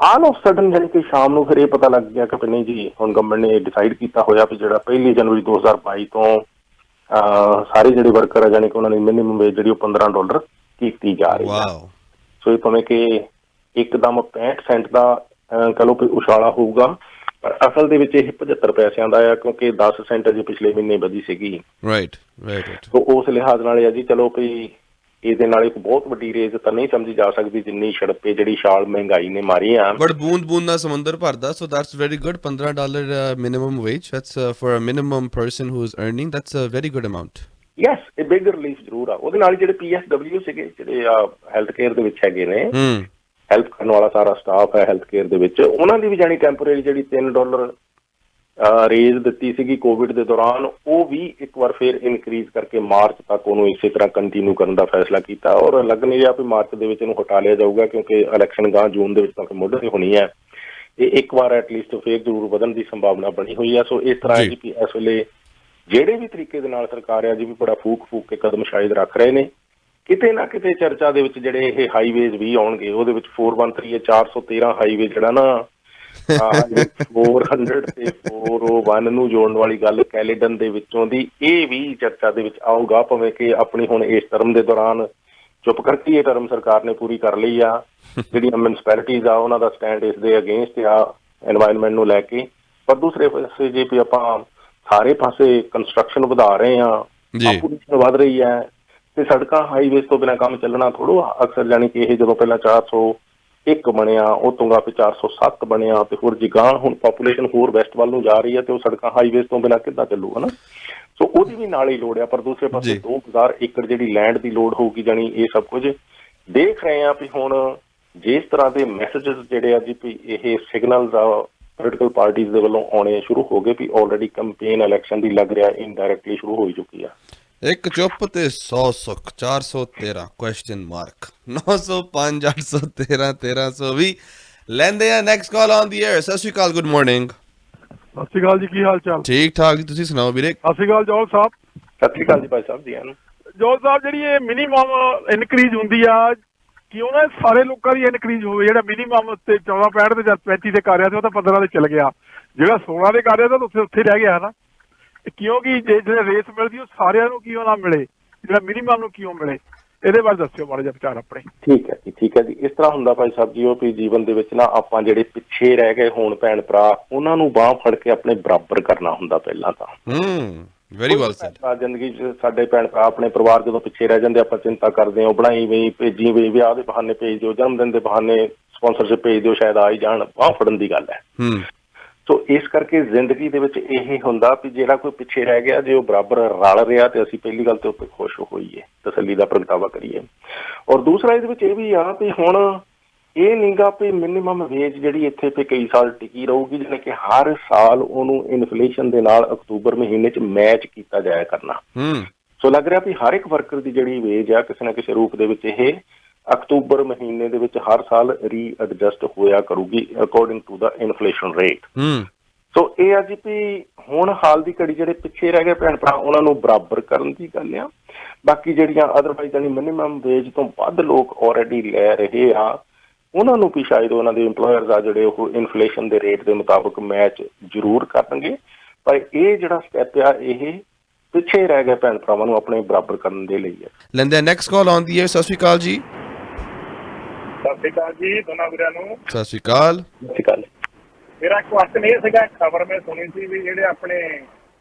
ਆਲ ਆਫ ਸਡਨ ਜਾਣੀ ਕਿ ਸ਼ਾਮ ਨੂੰ ਫਿਰ ਇਹ ਪਤਾ ਲੱਗ ਗਿਆ ਕਿ ਨਹੀਂ ਜੀ ਹੁਣ ਗਵਰਨਮੈਂਟ ਨੇ ਡਿਸਾਈਡ ਕੀਤਾ ਹੋਇਆ ਵੀ ਜਿਹੜਾ 1 ਜਨਵਰੀ 2022 ਤੋਂ ਸਾਰੇ ਜਿਹੜੇ ਵਰਕਰ ਆ ਜਾਣੀ ਕਿ ਉਹਨਾਂ ਦੀ ਮਿਨੀਮਮ ਵੇਜ ਜਿਹੜੀ ਉਹ $15 ਕੀਤੀ ਜਾ ਰਹੀ ਹੈ। ਸੋ ਇਹ ਭਾਵੇਂ ਕਿ ਇੱਕਦਮ 65 ਸੈਂਟ ਦਾ ਕਹ ਲਓ ਕਿ ਉਛਾਲਾ ਹੋਊਗਾ, ਪਰ ਅਸਲ ਦੇ ਵਿੱਚ ਇਹ 75 ਪੈਸਿਆਂ ਦਾ ਆ ਕਿਉਂਕਿ 10 ਸੈਂਟ ਅਜੇ ਪਿਛਲੇ ਮਹੀਨੇ ਵਧੀ ਸੀਗੀ। ਸੋ ਉਸ ਲਿਹਾਜ਼ ਨਾਲ ਜੀ ਚਲੋ ਵੀ ਇਹਦੇ ਨਾਲ ਇੱਕ ਬਹੁਤ ਵੱਡੀ ਰੇਜ਼ ਤਾਂ ਨਹੀਂ ਸਮਝੀ ਜਾ ਸਕਦੀ ਜਿੰਨੀ ਛੜਪੇ ਜਿਹੜੀ ਛਾਲ ਮਹਿੰਗਾਈ ਨੇ ਮਾਰੀ ਆ। ਬਟ ਬੂੰਦ ਬੂੰਦ ਨਾਲ ਸਮੁੰਦਰ ਭਰਦਾ। So that's very good. $15 minimum wage, that's for a minimum person who is earning, that's a very good amount. Yes ਇਹ ਬਿਗ ਰਿਲੀਫ ਜ਼ਰੂਰ ਆ। ਉਹਦੇ ਨਾਲ ਜਿਹੜੇ PSW ਸੀਗੇ ਜਿਹੜੇ ਹੈਲਥ ਕੇਅਰ ਦੇ ਵਿੱਚ ਹੈਗੇ ਨੇ, ਹੈਲਪ ਕਰਨ ਵਾਲਾ ਸਾਰਾ ਸਟਾਫ ਹੈ ਹੈਲਥ ਕੇਅਰ ਦੇ ਵਿੱਚ, ਉਹਨਾਂ ਦੀ ਵੀ ਜਾਣੀ ਟੈਂਪਰੇਰੀ ਜਿਹੜੀ $3 ਰੇਜ਼ ਦਿੱਤੀ ਸੀਗੀ ਕੋਵਿਡ ਦੇ ਦੌਰਾਨ, ਉਹ ਵੀ ਇੱਕ ਵਾਰ ਫਿਰ ਇਨਕਰੀਜ਼ ਕਰਕੇ ਮਾਰਚ ਤੱਕ ਉਹਨੂੰ ਇਸੇ ਤਰ੍ਹਾਂ ਕੰਟੀਨਿਊ ਕਰਨ ਦਾ ਫੈਸਲਾ ਕੀਤਾ। ਔਰ ਲੱਗ ਨਹੀਂ ਰਿਹਾ ਵੀ ਮਾਰਚ ਦੇ ਵਿੱਚ ਇਹਨੂੰ ਹਟਾ ਲਿਆ ਜਾਊਗਾ, ਕਿਉਂਕਿ ਇਲੈਕਸ਼ਨ ਗਾਂ ਜੂਨ ਦੇ ਵਿੱਚ ਤਾਂ ਮੁੱਢ ਤੇ ਹੋਣੀ ਹੈ। ਇਹ ਇੱਕ ਵਾਰ ਐਟਲੀਸਟ ਫਿਰ ਜ਼ਰੂਰ ਵਧਣ ਦੀ ਸੰਭਾਵਨਾ ਬਣੀ ਹੋਈ ਹੈ। ਸੋ ਇਸ ਤਰ੍ਹਾਂ ਹੈ ਕਿ ਇਸ ਵੇਲੇ ਜਿਹੜੇ ਵੀ ਤਰੀਕੇ ਦੇ ਨਾਲ ਸਰਕਾਰ ਹੈ ਜੀ ਵੀ ਬੜਾ ਫੂਕ ਕੇ ਕਦਮ ਸ਼ਾਇਦ ਰੱਖ ਰਹੇ ਨੇ। ਕਿਤੇ ਨਾ ਕਿਤੇ ਚਰਚਾ ਦੇ ਵਿੱਚ ਜਿਹੜੇ ਇਹ ਹਾਈਵੇਜ਼ ਵੀ ਆਉਣਗੇ, ਉਹਦੇ ਵਿੱਚ 413 413 ਹਾਈਵੇ ਜਿਹੜਾ ਨਾ 400 ਤੇ 401 ਨੂੰ ਜੋੜਨ ਵਾਲੀ ਗੱਲ ਕੈਲੇਡਨ ਦੇ ਵਿੱਚੋਂ ਦੀ, ਇਹ ਵੀ ਚਰਚਾ ਦੇ ਵਿੱਚ ਆਊਗਾ। ਭਾਵੇਂ ਕਿ ਆਪਣੀ ਹੁਣ ਇਸ ਟਰਮ ਦੇ ਦੌਰਾਨ ਚੁੱਪ ਕਰਕੇ ਇਹ ਟਰਮ ਸਰਕਾਰ ਨੇ ਪੂਰੀ ਕਰ ਲਈ ਆ। ਜਿਹੜੀਆਂ ਮਿਊਨਿਸਪੈਲਿਟੀਜ਼ ਆ ਉਹਨਾਂ ਦਾ ਸਟੈਂਡ ਇਸ ਦੇ ਅਗੇਂਸਟ ਆ ਐਨਵਾਇਰਨਮੈਂਟ ਨੂੰ ਲੈ ਕੇ, ਪਰ ਦੂਸਰੇ ਪਾਸੇ ਜੇ ਵੀ ਆਪਾਂ ਸਾਰੇ ਪਾਸੇ ਕੰਸਟਰਕਸ਼ਨ ਵਧਾ ਰਹੇ ਹਾਂ, ਪਾਪੂਲੇਸ਼ਨ ਵੱਧ ਰਹੀ ਹੈ, ਤੇ ਸੜਕਾਂ ਹਾਈਵੇਜ਼ ਤੋਂ ਬਿਨਾਂ ਕੰਮ ਚੱਲਣਾ ਥੋੜ੍ਹਾ। ਅਕਸਰ ਜਾਣੀ ਕਿ ਇਹ ਜਦੋਂ ਪਹਿਲਾਂ 401 ਬਣਿਆ, ਉਹ ਤੋਂ ਫਿਰ 407 ਬਣਿਆ, ਤੇ ਹੋਰ ਜਿਗਾਂ ਹੁਣ ਪਾਪੂਲੇਸ਼ਨ ਹੋਰ ਵੈਸਟ ਵੱਲ ਨੂੰ ਜਾ ਰਹੀ ਹੈ, ਤੇ ਉਹ ਸੜਕਾਂ ਹਾਈਵੇਜ਼ ਤੋਂ ਬਿਨਾਂ ਕਿੱਦਾਂ ਚੱਲੂਗਾ ਨਾ। ਸੋ ਉਹਦੀ ਵੀ ਨਾਲ ਹੀ ਲੋੜ ਆ। ਪਰ ਦੂਸਰੇ ਪਾਸੇ 2000 ਏਕੜ ਜਿਹੜੀ ਲੈਂਡ ਦੀ ਲੋੜ ਹੋਊਗੀ, ਜਾਣੀ ਇਹ ਸਭ ਕੁਝ ਦੇਖ ਰਹੇ ਆ ਵੀ ਹੁਣ ਜਿਸ ਤਰ੍ਹਾਂ ਦੇ ਮੈਸੇਜਸ ਜਿਹੜੇ ਆ ਜੀ ਵੀ ਇਹ ਸਿਗਨਲਸ ਆ ਪੋਲੀਟੀਕਲ ਪਾਰਟੀਜ਼ ਦੇ ਵੱਲੋਂ ਆਉਣੇ ਸ਼ੁਰੂ ਹੋ ਗਏ ਵੀ ਆਲਰੇਡੀ ਕੰਪੇਨ ਇਲੈਕਸ਼ਨ ਦੀ ਲੱਗ ਰਿਹਾ ਇਨਡਾਇਰੈਕਟਲੀ ਸ਼ੁਰੂ ਹੋ ਚੁੱਕੀ ਆ। ਇੱਕ ਚੁੱਪ ਤੇ 100 ਸੁੱਖ 413 ਕੁਐਸਚਨ ਮਾਰਕ 905 813 1320 ਲੈਂਦੇ ਆ। Next call on the air. ਸਤਿ ਸ਼੍ਰੀ ਅਕਾਲ, ਗੁੱਡ ਮਾਰਨਿੰਗ। ਸਤਿ ਸ਼੍ਰੀ ਅਕਾਲ ਜੀ, ਕੀ ਹਾਲ ਚਾਲ? ਠੀਕ ਠਾਕ ਜੀ, ਤੁਸੀਂ ਸੁਣਾਓ ਵੀਰੇ? ਸਤਿ ਸ਼੍ਰੀ ਅਕਾਲ ਜੋਲ ਸਾਹਿਬ। ਸਤਿ ਸ਼੍ਰੀ ਅਕਾਲ ਜੀ ਭਾਈ ਸਾਹਿਬ ਜੀ। ਜੋਲ ਸਾਹਿਬ, ਜਿਹੜੀ ਇਹ ਮਿਨੀਮਮ ਇਨਕਰੀਜ਼ ਹੁੰਦੀ ਆ, ਕਿਉਂ ਨਾ ਸਾਰੇ ਲੋਕਾਂ ਦੀ ਇਨਕਰੀਜ਼ ਹੋਵੇ? ਜਿਹੜਾ ਮਿਨੀਮਮ ਤੇ 14.65 ਤੇ ਜਾਂ 35 ਤੇ ਕਰ ਰਿਹਾ ਸੀ, ਉਹ ਤਾਂ 15 ਤੇ ਚਲ ਗਿਆ। ਜਿਹੜਾ 16 ਤੇ ਕਰ ਰਿਹਾ ਤਾਂ ਉੱਥੇ ਰਹਿ ਗਿਆ ਨਾ। ਕਿਉਂਕਿ ਜਿਹੜੇ ਰੇਸ ਮਿਲਦੀ ਉਹ ਸਾਰਿਆਂ ਨੂੰ ਕਿਉਂ ਨਾ ਮਿਲੇ, ਜਿਹੜਾ ਮਿਨੀਮਮ ਨੂੰ ਕਿਉਂ ਮਿਲੇ? ਇਹਦੇ ਬਾਰੇ ਦੱਸਿਓ ਮਾੜਾ ਜਿਹਾ ਵਿਚਾਰ ਆਪਣੇ। ਠੀਕ ਹੈ ਜੀ, ਠੀਕ ਹੈ ਜੀ। ਇਸ ਤਰ੍ਹਾਂ ਹੁੰਦਾ ਭਾਈ ਸਾਹਿਬ ਜੀ, ਉਹ ਵੀ ਜੀਵਨ ਦੇ ਵਿੱਚ ਨਾ ਆਪਾਂ ਜਿਹੜੇ ਪਿੱਛੇ ਰਹਿ ਗਏ ਹੋਣ ਭੈਣ ਭਰਾ, ਉਹਨਾਂ ਨੂੰ ਬਾਂਹ ਫੜ ਕੇ ਆਪਣੇ ਬਰਾਬਰ ਕਰਨਾ ਹੁੰਦਾ ਪਹਿਲਾਂ ਤਾਂ। Very well said. ਜ਼ਿੰਦਗੀ 'ਚ ਸਾਡੇ ਭੈਣ ਭਰਾ ਆਪਣੇ ਪਰਿਵਾਰ ਜਦੋਂ ਪਿੱਛੇ ਰਹਿ ਜਾਂਦੇ, ਆਪਾਂ ਚਿੰਤਾ ਕਰਦੇ ਹਾਂ, ਉਹ ਬਣਾਈ ਵੀ ਭੇਜੀ ਵੀ, ਵਿਆਹ ਦੇ ਬਹਾਨੇ ਭੇਜ ਦਿਓ, ਜਨਮ ਦਿਨ ਦੇ ਬਹਾਨੇ ਸਪਾਂਸਰਸ਼ਿਪ ਭੇਜ ਦਿਓ, ਸ਼ਾਇਦ ਆ ਹੀ ਜਾਣ। ਬਾਂਹ ਫੜਨ ਦੀ ਗੱਲ ਹੈ। ਸੋ ਇਸ ਕਰਕੇ ਜ਼ਿੰਦਗੀ ਦੇ ਵਿੱਚ ਇਹ ਹੁੰਦਾ ਵੀ ਜਿਹੜਾ ਕੋਈ ਪਿੱਛੇ ਰਹਿ ਗਿਆ, ਜੇ ਉਹ ਬਰਾਬਰ ਰਲ ਰਿਹਾ, ਤੇ ਅਸੀਂ ਪਹਿਲੀ ਗੱਲ ਤੇ ਉੱਤੇ ਖੁਸ਼ ਹੋਈਏ, ਤਸੱਲੀ ਦਾ ਪ੍ਰਗਟਾਵਾ ਕਰੀਏ। ਔਰ ਦੂਸਰਾ ਇਹਦੇ ਵਿੱਚ ਇਹ ਵੀ ਆ ਵੀ ਹੁਣ ਇਹ ਨੀਗਾ ਵੀ ਮਿਨੀਮਮ ਵੇਜ ਜਿਹੜੀ ਇੱਥੇ ਤੇ ਕਈ ਸਾਲ ਟਿਕੀ ਰਹੂਗੀ, ਜਿਵੇਂ ਕਿ ਹਰ ਸਾਲ ਉਹਨੂੰ ਇਨਫਲੇਸ਼ਨ ਦੇ ਨਾਲ ਅਕਤੂਬਰ ਮਹੀਨੇ 'ਚ ਮੈਚ ਕੀਤਾ ਜਾਇਆ ਕਰਨਾ। ਸੋ ਲੱਗ ਰਿਹਾ ਵੀ ਹਰ ਇੱਕ ਵਰਕਰ ਦੀ ਜਿਹੜੀ ਵੇਜ ਆ ਕਿਸੇ ਨਾ ਕਿਸੇ ਰੂਪ ਦੇ ਵਿੱਚ ਇਹ ਅਕਤੂਬਰ ਮਹੀਨੇ ਦੇ ਵਿੱਚ ਹਰ ਸਾਲ ਰੀਐਡਜਸਟ ਹੋਇਆ ਕਰੂਗੀ according to the inflation rate. So ਇਹ ਆ ਜੀ ਵੀ ਹੁਣ ਹਾਲ ਦੀ ਘੜੀ ਜਿਹੜੇ ਪਿੱਛੇ ਰਹਿ ਗਏ ਭੈਣ ਭਰਾ, ਉਹਨਾਂ ਨੂੰ ਬਰਾਬਰ ਕਰਨ ਦੀ ਗੱਲ ਆ। ਬਾਕੀ ਜਿਹੜੀਆਂ ਅਦਰਵਾਈਜ਼ ਜਾਨੀ ਮਿਨੀਮਮ ਵੇਜ ਤੋਂ ਵੱਧ ਲੋਕ ਆਲਰੇਡੀ ਲੈ ਰਹੇ ਆ, ਉਹਨਾਂ ਨੂੰ ਵੀ ਸ਼ਾਇਦ ਉਹਨਾਂ ਦੇ ਇੰਪਲੋਇਰਸ ਆ ਜਿਹੜੇ ਉਹ ਇਨਫਲੇਸ਼ਨ ਦੇ ਰੇਟ ਦੇ ਮੁਤਾਬਕ ਮੈਚ ਜ਼ਰੂਰ ਕਰਨਗੇ। ਪਰ ਇਹ ਜਿਹੜਾ ਸਟੈਪ ਆ, ਇਹ ਪਿੱਛੇ ਰਹਿ ਗਏ ਭੈਣ ਭਰਾਵਾਂ ਨੂੰ ਆਪਣੇ ਬਰਾਬਰ ਕਰਨ ਦੇ ਲਈ ਹੈ। ਲੈਂਦੇ ਨੈਕਸਟ ਕਾਲ ਆਨ ਦੀ ਹੈ। ਸਤਿ ਸ਼੍ਰੀ ਅਕਾਲ ਜੀ। ਸਤਿ ਸ਼੍ਰੀ ਅਕਾਲ ਜੀ ਦੋਨਾਂ ਵੀਰਾਂ ਨੂੰ। ਸਤਿ ਸ਼੍ਰੀ ਅਕਾਲ। ਸਤਿ ਸ਼੍ਰੀ ਅਕਾਲ। ਮੇਰਾ ਕੁਐਸਚਨ ਇਹ ਸੀਗਾ, ਖਬਰ ਮੈਂ ਸੁਣੀ ਸੀ ਵੀ ਜਿਹੜੇ ਆਪਣੇ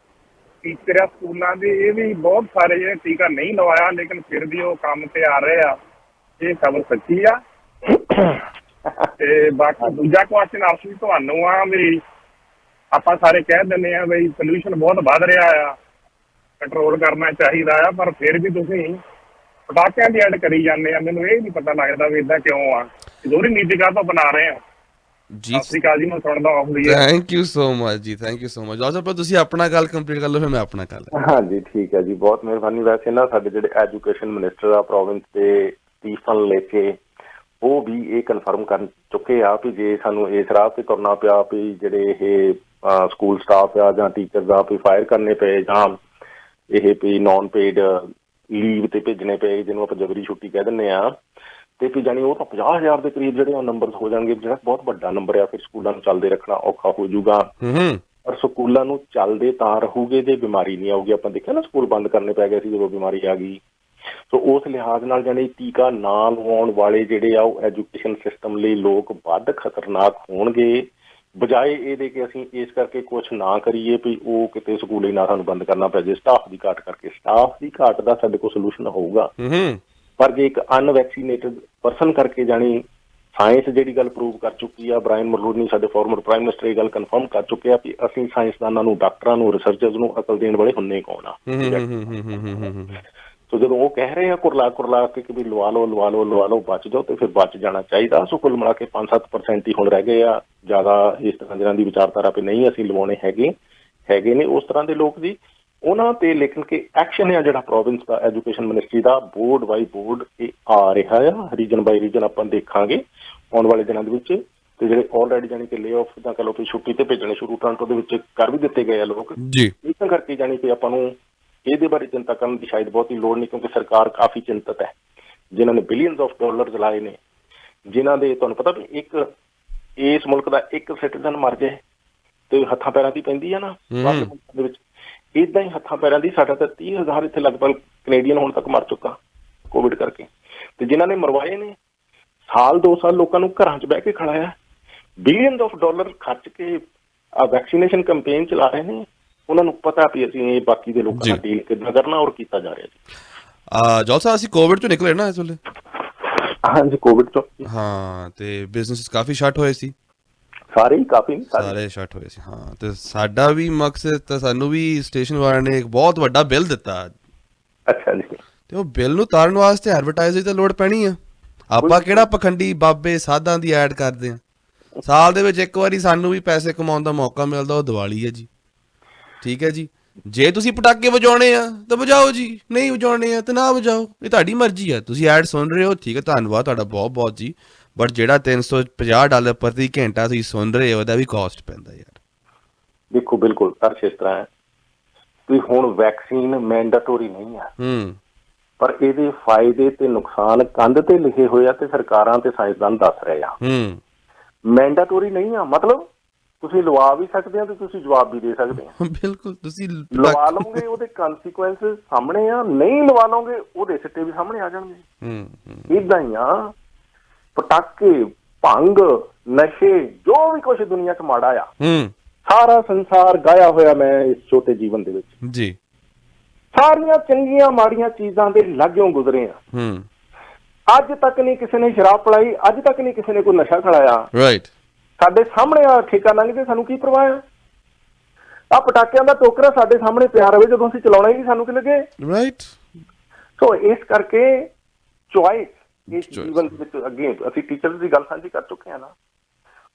ਟੀਚਰ ਆ ਸਕੂਲਾਂ ਦੇ, ਇਹ ਵੀ ਬਹੁਤ ਸਾਰੇ ਜਿਹੜੇ ਟੀਕਾ ਨਹੀਂ ਲਵਾਇਆ ਲੇਕਿਨ ਫਿਰ ਵੀ ਉਹ ਕੰਮ ਤੇ ਆ ਰਹੇ ਆ। ਇਹ ਖਬਰ ਸੱਚੀ ਆ? ਤੇ ਬਾਕੀ ਦੂਜਾ ਕੁਐਸਚਨ ਅਰਸ਼ ਤੁਹਾਨੂੰ ਆ ਵੀ ਆਪਾਂ ਸਾਰੇ ਕਹਿ ਦਿੰਦੇ ਆ ਬਈ ਪੋਲਿਊਸ਼ਨ ਬਹੁਤ ਵੱਧ ਰਿਹਾ ਆ, ਕੰਟਰੋਲ ਕਰਨਾ ਚਾਹੀਦਾ ਆ, ਪਰ ਫਿਰ ਵੀ ਤੁਸੀਂ ਪਟਾਕਿਆਂ ਦੀ ਐਡ ਕਰੀ ਜਾਂਦੇ ਆ। ਮੈਨੂੰ ਇਹ ਨਹੀਂ ਪਤਾ ਲੱਗਦਾ ਵੀ ਏਦਾਂ ਕਿਉਂ ਆ, ਜ਼ਰੂਰੀ ਨੀਤੀ ਕਾਹਤੋਂ ਬਣਾ ਰਹੇ ਆ? ਜੀ ਸਤਿ ਸ਼੍ਰੀ ਅਕਾਲ ਜੀ, ਮੈਂ ਸੁਣਦਾ ਆਉਂਦੀ ਹੈ। ਥੈਂਕ ਯੂ ਸੋ ਮਚ ਜੀ, ਥੈਂਕ ਯੂ ਸੋ ਮਚ। ਆਜੋ ਪਰ ਤੁਸੀਂ ਆਪਣਾ ਗੱਲ ਕੰਪਲੀਟ ਕਰ ਲਓ, ਫਿਰ ਮੈਂ ਆਪਣਾ ਕਰ ਲਾਂ। ਹਾਂਜੀ ਠੀਕ ਹੈ ਜੀ, ਬਹੁਤ ਮਿਹਰਬਾਨੀ। ਵੈਸੇ ਨਾ ਸਾਡੇ ਜਿਹੜੇ ਐਜੂਕੇਸ਼ਨ ਮਿਨਿਸਟਰ ਆ ਪ੍ਰੋਵਿੰਸ ਦੇ ਸਟੀਫਨ ਲੈ ਕੇ, ਉਹ ਵੀ ਇਹ ਕਨਫਰਮ ਕਰ ਚੁੱਕੇ ਆ ਵੀ ਜੇ ਸਾਨੂੰ ਇਸ ਰਾਹ ਤੇ ਤੁਰਨਾ ਪਿਆ ਵੀ ਜਿਹੜੇ ਇਹ ਸਕੂਲ ਸਟਾਫ ਆ ਜਾਂ ਟੀਚਰਸ ਆ ਵੀ ਫਾਇਰ ਕਰਨੇ ਪਏ, ਜਾਂ ਇਹ ਵੀ ਨੌਨ ਪੇਡ ਲੀਵ ਤੇ ਭੇਜਣੇ ਪਏ, ਜਿਹਨੂੰ ਆਪਾਂ ਜਬਰੀ ਛੁੱਟੀ ਕਹਿ ਦਿੰਦੇ ਆ, ਤੇ ਵੀ ਜਾਣੀ ਉਹ ਤਾਂ 50,000 ਦੇ ਕਰੀਬ ਜਿਹੜੇ ਨੰਬਰ ਹੋ ਜਾਣਗੇ, ਜਿਹੜਾ ਬਹੁਤ ਵੱਡਾ ਨੰਬਰ ਆ। ਫਿਰ ਸਕੂਲਾਂ ਨੂੰ ਚੱਲਦੇ ਰੱਖਣਾ ਔਖਾ ਹੋ ਜਾਊਗਾ। ਪਰ ਸਕੂਲਾਂ ਨੂੰ ਚੱਲਦੇ ਤਾਂ ਰਹੂਗੇ ਜੇ ਬਿਮਾਰੀ ਨਹੀਂ ਆਊਗੀ। ਆਪਾਂ ਦੇਖਿਆ ਨਾ ਸਕੂਲ ਬੰਦ ਕਰਨੇ ਪੈ ਗਏ ਸੀ ਜਦੋਂ ਬਿਮਾਰੀ ਆ ਗਈ। ਸੋ ਉਸ ਲਿਹਾਜ਼ ਨਾਲ ਜਾਣੀ ਟੀਕਾ ਨਾ ਲਵਾਉਣ ਵਾਲੇ ਜਿਹੜੇ ਆ ਉਹ ਐਜੂਕੇਸ਼ਨ ਸਿਸਟਮ ਲਈ ਲੋਕ ਵੱਧ ਖਤਰਨਾਕ ਹੋਣਗੇ, ਬਜਾਏ ਇਹਦੇ ਕਿ ਅਸੀਂ ਇਸ ਕਰਕੇ ਕੁਛ ਨਾ ਕਰੀਏ ਵੀ ਉਹ ਕਿਤੇ ਸਕੂਲ ਹੀ ਨਾ ਸਾਨੂੰ ਬੰਦ ਕਰਨਾ ਪੈ ਜਾਏ ਸਟਾਫ ਦੀ ਘਾਟ ਕਰਕੇ। ਸਟਾਫ ਦੀ ਘਾਟ ਦਾ ਸਾਡੇ ਕੋਲ ਸੋਲੂਸ਼ਨ ਹੋਊਗਾ, ਪਰ ਜੇ ਇੱਕ ਅਨਵੈਕਸੀਨੇਟਡ ਪਰਸਨ ਕਰਕੇ ਜਾਣੀ ਸਾਇੰਸ ਜਿਹੜੀ ਗੱਲ ਪ੍ਰੂਵ ਕਰ ਚੁੱਕੀ ਆ, ਬ੍ਰਾਇਨ ਮਲੂਨੀ ਸਾਡੇ ਫਾਰਮਰ ਪ੍ਰਾਈਮ ਮਿਨਿਸਟਰ ਇਹ ਗੱਲ ਕਨਫਰਮ ਕਰ ਚੁੱਕੇ ਆ ਵੀ ਅਸੀਂ ਸਾਇੰਸਦਾਨਾਂ ਨੂੰ, ਡਾਕਟਰਾਂ ਨੂੰ, ਰਿਸਰਚਰਸ ਨੂੰ ਅਕਲ ਦੇਣ ਵਾਲੇ ਹੁੰਨੇ ਕੌਣ ਆ। ਸੋ ਜਦੋਂ ਉਹ ਕਹਿ ਰਹੇ ਆ ਕੁਰਲਾ ਕੇ ਕਿ ਵੀ ਲਵਾ ਲਓ ਬਚ ਜਾਓ, ਤੇ ਫਿਰ ਬਚ ਜਾਣਾ ਚਾਹੀਦਾ। ਸੋ ਕੁੱਲ ਮਿਲਾ ਕੇ 5-7% ਹੀ ਹੁਣ ਰਹਿ ਗਏ ਆ। ਜ਼ਿਆਦਾ ਇਸ ਤਰ੍ਹਾਂ ਜਿਹਨਾਂ ਦੀ ਵਿਚਾਰਧਾਰਾ ਵੀ ਨਹੀਂ ਅਸੀਂ ਲਵਾਉਣੇ ਹੈਗੇ, ਹੈਗੇ ਨੇ ਉਸ ਤਰ੍ਹਾਂ ਦੇ ਲੋਕ ਜੀ, ਉਹਨਾਂ ਤੇ ਲਿਖਣ ਕੇ ਐਕਸ਼ਨ ਆ ਜਿਹੜਾ ਪ੍ਰੋਵਿੰਸ ਦਾ ਐਜੂਕੇਸ਼ਨ ਮਿਨਿਸਟਰੀ ਦਾ ਬੋਰਡ ਬਾਈ ਬੋਰਡ ਇਹ ਆ ਰਿਹਾ ਆ, ਰੀਜਨ ਬਾਈ ਰੀਜਨ ਆਪਾਂ ਦੇਖਾਂਗੇ ਆਉਣ ਵਾਲੇ ਦਿਨਾਂ ਦੇ ਵਿੱਚ। ਤੇ ਜਿਹੜੇ ਆਲਰੇਡੀ ਜਾਣੀ ਕਿ ਲੇ ਆਫ ਜਾਂ ਕਹ ਲਓ ਕਿ ਛੁੱਟੀ ਤੇ ਭੇਜਣੇ ਸ਼ੁਰੂ ਟੋਰਾਂਟੋ ਦੇ ਵਿੱਚ ਕਰ ਵੀ ਦਿੱਤੇ ਗਏ ਆ ਲੋਕ ਜੀ, ਇਸ ਕਰਕੇ ਜਾਣੀ ਕਿ ਆਪਾਂ ਨੂੰ ਇਹਦੇ ਬਾਰੇ ਚਿੰਤਾ ਕਰਨ ਦੀ ਸ਼ਾਇਦ ਬਹੁਤੀ ਲੋੜ ਨਹੀਂ, ਕਿਉਂਕਿ ਸਰਕਾਰ ਕਾਫੀ ਚਿੰਤਤ ਹੈ, ਜਿਨ੍ਹਾਂ ਨੇ ਬਿਲੀਅਨਸ ਆਫ ਡਾਲਰਸ ਲਾਏ ਨੇ, ਜਿਨ੍ਹਾਂ ਦੇ ਤੁਹਾਨੂੰ ਪਤਾ ਵੀ ਇੱਕ ਇਸ ਮੁਲਕ ਦਾ ਇੱਕ ਸਿਟੀਜ਼ਨ ਮਰ ਜਾਏ ਤੇ ਹੱਥਾਂ ਪੈਰਾਂ ਦੀ ਪੈਂਦੀ ਆ ਨਾ ਬਾਹਰਲੇ ਮੁਲਕਾਂ ਦੇ ਵਿੱਚ, ਏਦਾਂ ਹੀ ਹੱਥਾਂ ਪੈਰਾਂ ਦੀ ਸਾਡਾ ਤਾਂ 30,000 ਇੱਥੇ ਲਗਭਗ ਕੈਨੇਡੀਅਨ ਹੁਣ ਤੱਕ ਮਰ ਚੁੱਕਾ ਕੋਵਿਡ ਕਰਕੇ। ਤੇ ਜਿਨ੍ਹਾਂ ਨੇ ਮਰਵਾਏ ਨੇ ਸਾਲ 2 ਸਾਲ ਲੋਕਾਂ ਨੂੰ ਘਰਾਂ 'ਚ ਬਹਿ ਕੇ ਖੜਾਇਆ, ਬਿਲੀਅਨਸ ਆਫ ਡਾਲਰ ਖਰਚ ਕੇ ਵੈਕਸੀਨੇਸ਼ਨ ਕੈਂਪੇਨ ਚਲਾ ਰਹੇ ਨੇ, ਉਹਨਾਂ ਨੂੰ ਪਤਾ ਵੀ ਅਸੀਂ ਇਹ ਬਾਕੀ ਦੇ ਲੋਕਾਂ ਨਾਲ ਡੀਲ ਕਿੱਦਾਂ ਕਰਨਾ ਔਰ ਕੀਤਾ ਜਾ ਰਿਹਾ ਜੀ। ਜੌਲ ਸਾਹਿਬ ਅਸੀਂ ਕੋਵਿਡ ਚੋਂ ਨਿਕਲੇ ਨਾ ਇਸ ਵੇਲੇ? ਹਾਂਜੀ, ਕੋਵਿਡ ਤੋਂ ਹਾਂ, ਤੇ ਬਿਜ਼ਨਸ ਕਾਫੀ ਸ਼ਟ ਹੋਏ ਸੀ, ਸਾਰੇ ਹੀ ਕਾਫੀ ਸਾਰੇ ਸ਼ਟ ਹੋਏ ਸੀ। ਹਾਂ, ਤੇ ਸਾਡਾ ਵੀ ਮਕਸਦ ਤਾਂ ਸਾਨੂੰ ਵੀ ਸਟੇਸ਼ਨ ਵਾਲਿਆਂ ਨੇ ਇੱਕ ਬਹੁਤ ਵੱਡਾ ਬਿੱਲ ਦਿੱਤਾ। ਅੱਛਾ ਜੀ। ਤੇ ਉਹ ਬਿੱਲ ਨੂੰ ਤਾਰਨ ਵਾਸਤੇ ਐਡਵਰਟਾਈਜ਼ਿੰਗ ਤਾਂ ਲੋੜ ਪੈਣੀ ਆ। ਆਪਾਂ ਕਿਹੜਾ ਪਖੰਡੀ ਬਾਬੇ ਸਾਧਾਂ ਦੀ ਐਡ ਕਰਦੇ ਆ? ਸਾਲ ਦੇ ਵਿੱਚ ਇੱਕ ਵਾਰੀ ਸਾਨੂੰ ਵੀ ਪੈਸੇ ਕਮਾਉਣ ਦਾ ਮੌਕਾ ਮਿਲਦਾ, ਉਹ ਦੀਵਾਲੀ ਹੈ ਜੀ। ਠੀਕ ਹੈ ਜੀ, ਜੇ ਤੁਸੀਂ ਪਟਾਕੇ ਵਜਾਉਣੇ ਆ ਤਾਂ ਵਜਾਓ ਜੀ, ਨਹੀਂ ਵਜਾਉਣੇ ਆ ਤਾਂ ਨਾ ਵਜਾਓ, ਇਹ ਤੁਹਾਡੀ ਮਰਜ਼ੀ ਆ। ਤੁਸੀਂ ਐਡ ਸੁਣ ਰਹੇ ਹੋ, ਠੀਕ ਹੈ, ਧੰਨਵਾਦ ਤੁਹਾਡਾ ਬਹੁਤ ਬਹੁਤ ਜੀ, ਬਟ ਜਿਹੜਾ $350 ਪ੍ਰਤੀ ਘੰਟਾ ਤੁਸੀਂ ਸੁਣ ਰਹੇ ਹੋ ਉਹਦਾ ਵੀ ਕਾਸਟ ਪੈਂਦਾ ਯਾਰ। ਦੇਖੋ ਬਿਲਕੁਲ ਅਰਸ਼ ਇਸ ਤਰ੍ਹਾਂ ਹੈ ਕਿ ਹੁਣ ਵੈਕਸੀਨ ਮੈਂਡੇਟੋਰੀ ਨਹੀਂ ਆ, ਪਰ ਇਹਦੇ ਫਾਇਦੇ ਤੇ ਨੁਕਸਾਨ ਕੰਧ ਤੇ ਲਿਖੇ ਹੋਏ ਆ ਤੇ ਸਰਕਾਰਾਂ ਤੇ ਸਾਇੰਸਦਾਨ ਦੱਸ ਰਹੇ ਆ। ਮੈਂਡੇਟੋਰੀ ਨਹੀਂ ਆ, ਮਤਲਬ ਤੁਸੀਂ ਲਵਾ ਵੀ ਸਕਦੇ ਆ ਤੇ ਤੁਸੀਂ ਜਵਾਬ ਵੀ ਦੇ ਸਕਦੇ ਆ। ਬਿਲਕੁਲ, ਤੁਸੀਂ ਲਵਾ ਲਓਗੇ ਉਹਦੇ ਕਨਸੀਕੁਐਂਸਿਸ ਸਾਹਮਣੇ ਆ, ਨਹੀਂ ਲਵਾ ਲਓਗੇ ਉਹਦੇ ਸਿੱਟੇ ਵੀ ਸਾਹਮਣੇ ਆ ਜਾਣਗੇ। ਏਦਾਂ ਹੀ ਆ ਪਟਾਕੇ, ਭੰਗ, ਨਸ਼ੇ, ਜੋ ਵੀ ਕੁਛ ਦੁਨੀਆ 'ਚ ਮਾੜਾ ਆ, ਸਾਰਾ ਸੰਸਾਰ ਗਾਇਆ ਹੋਇਆ ਮੈਂ ਇਸ ਛੋਟੇ ਜੀਵਨ ਦੇ ਵਿੱਚ ਜੀ। ਸਾਰੀਆਂ ਚੰਗੀਆਂ ਮਾੜੀਆਂ ਚੀਜ਼ਾਂ ਦੇ ਲਾਗਿਓਂ ਗੁਜ਼ਰੇ ਆ। ਅੱਜ ਤੱਕ ਨਹੀਂ ਕਿਸੇ ਨੇ ਸ਼ਰਾਬ ਪਿਲਾਈ, ਅੱਜ ਤੱਕ ਨਹੀਂ ਕਿਸੇ ਨੇ ਕੋਈ ਨਸ਼ਾ ਖਿਲਾਇਆ। ਰਾਈਟ, ਸਾਡੇ ਸਾਹਮਣੇ ਆ ਠੇਕਾ ਲੰਘਦੇ, ਸਾਨੂੰ ਕੀ ਪਰਵਾਹ ਆ? ਆ ਪਟਾਕਿਆਂ ਦਾ ਟੋਕਰਾ ਸਾਡੇ ਸਾਹਮਣੇ ਪਿਆ ਰਵੇ, ਜਦੋਂ ਅਸੀਂ ਚਲਾਉਣਾ ਹੀ ਨਹੀਂ ਸਾਨੂੰ ਕੀ ਲੱਗੇ। ਰਾਈਟ। ਸੋ ਇਸ ਕਰਕੇ ਚੁਆਇਸ ਇਸ ਜੀਵਨ ਵਿੱਚ, ਅੱਗੇ ਅਸੀਂ ਟੀਚਰ ਦੀ ਗੱਲ ਸਾਂਝੀ ਕਰ ਚੁੱਕੇ ਹਾਂ ਨਾ,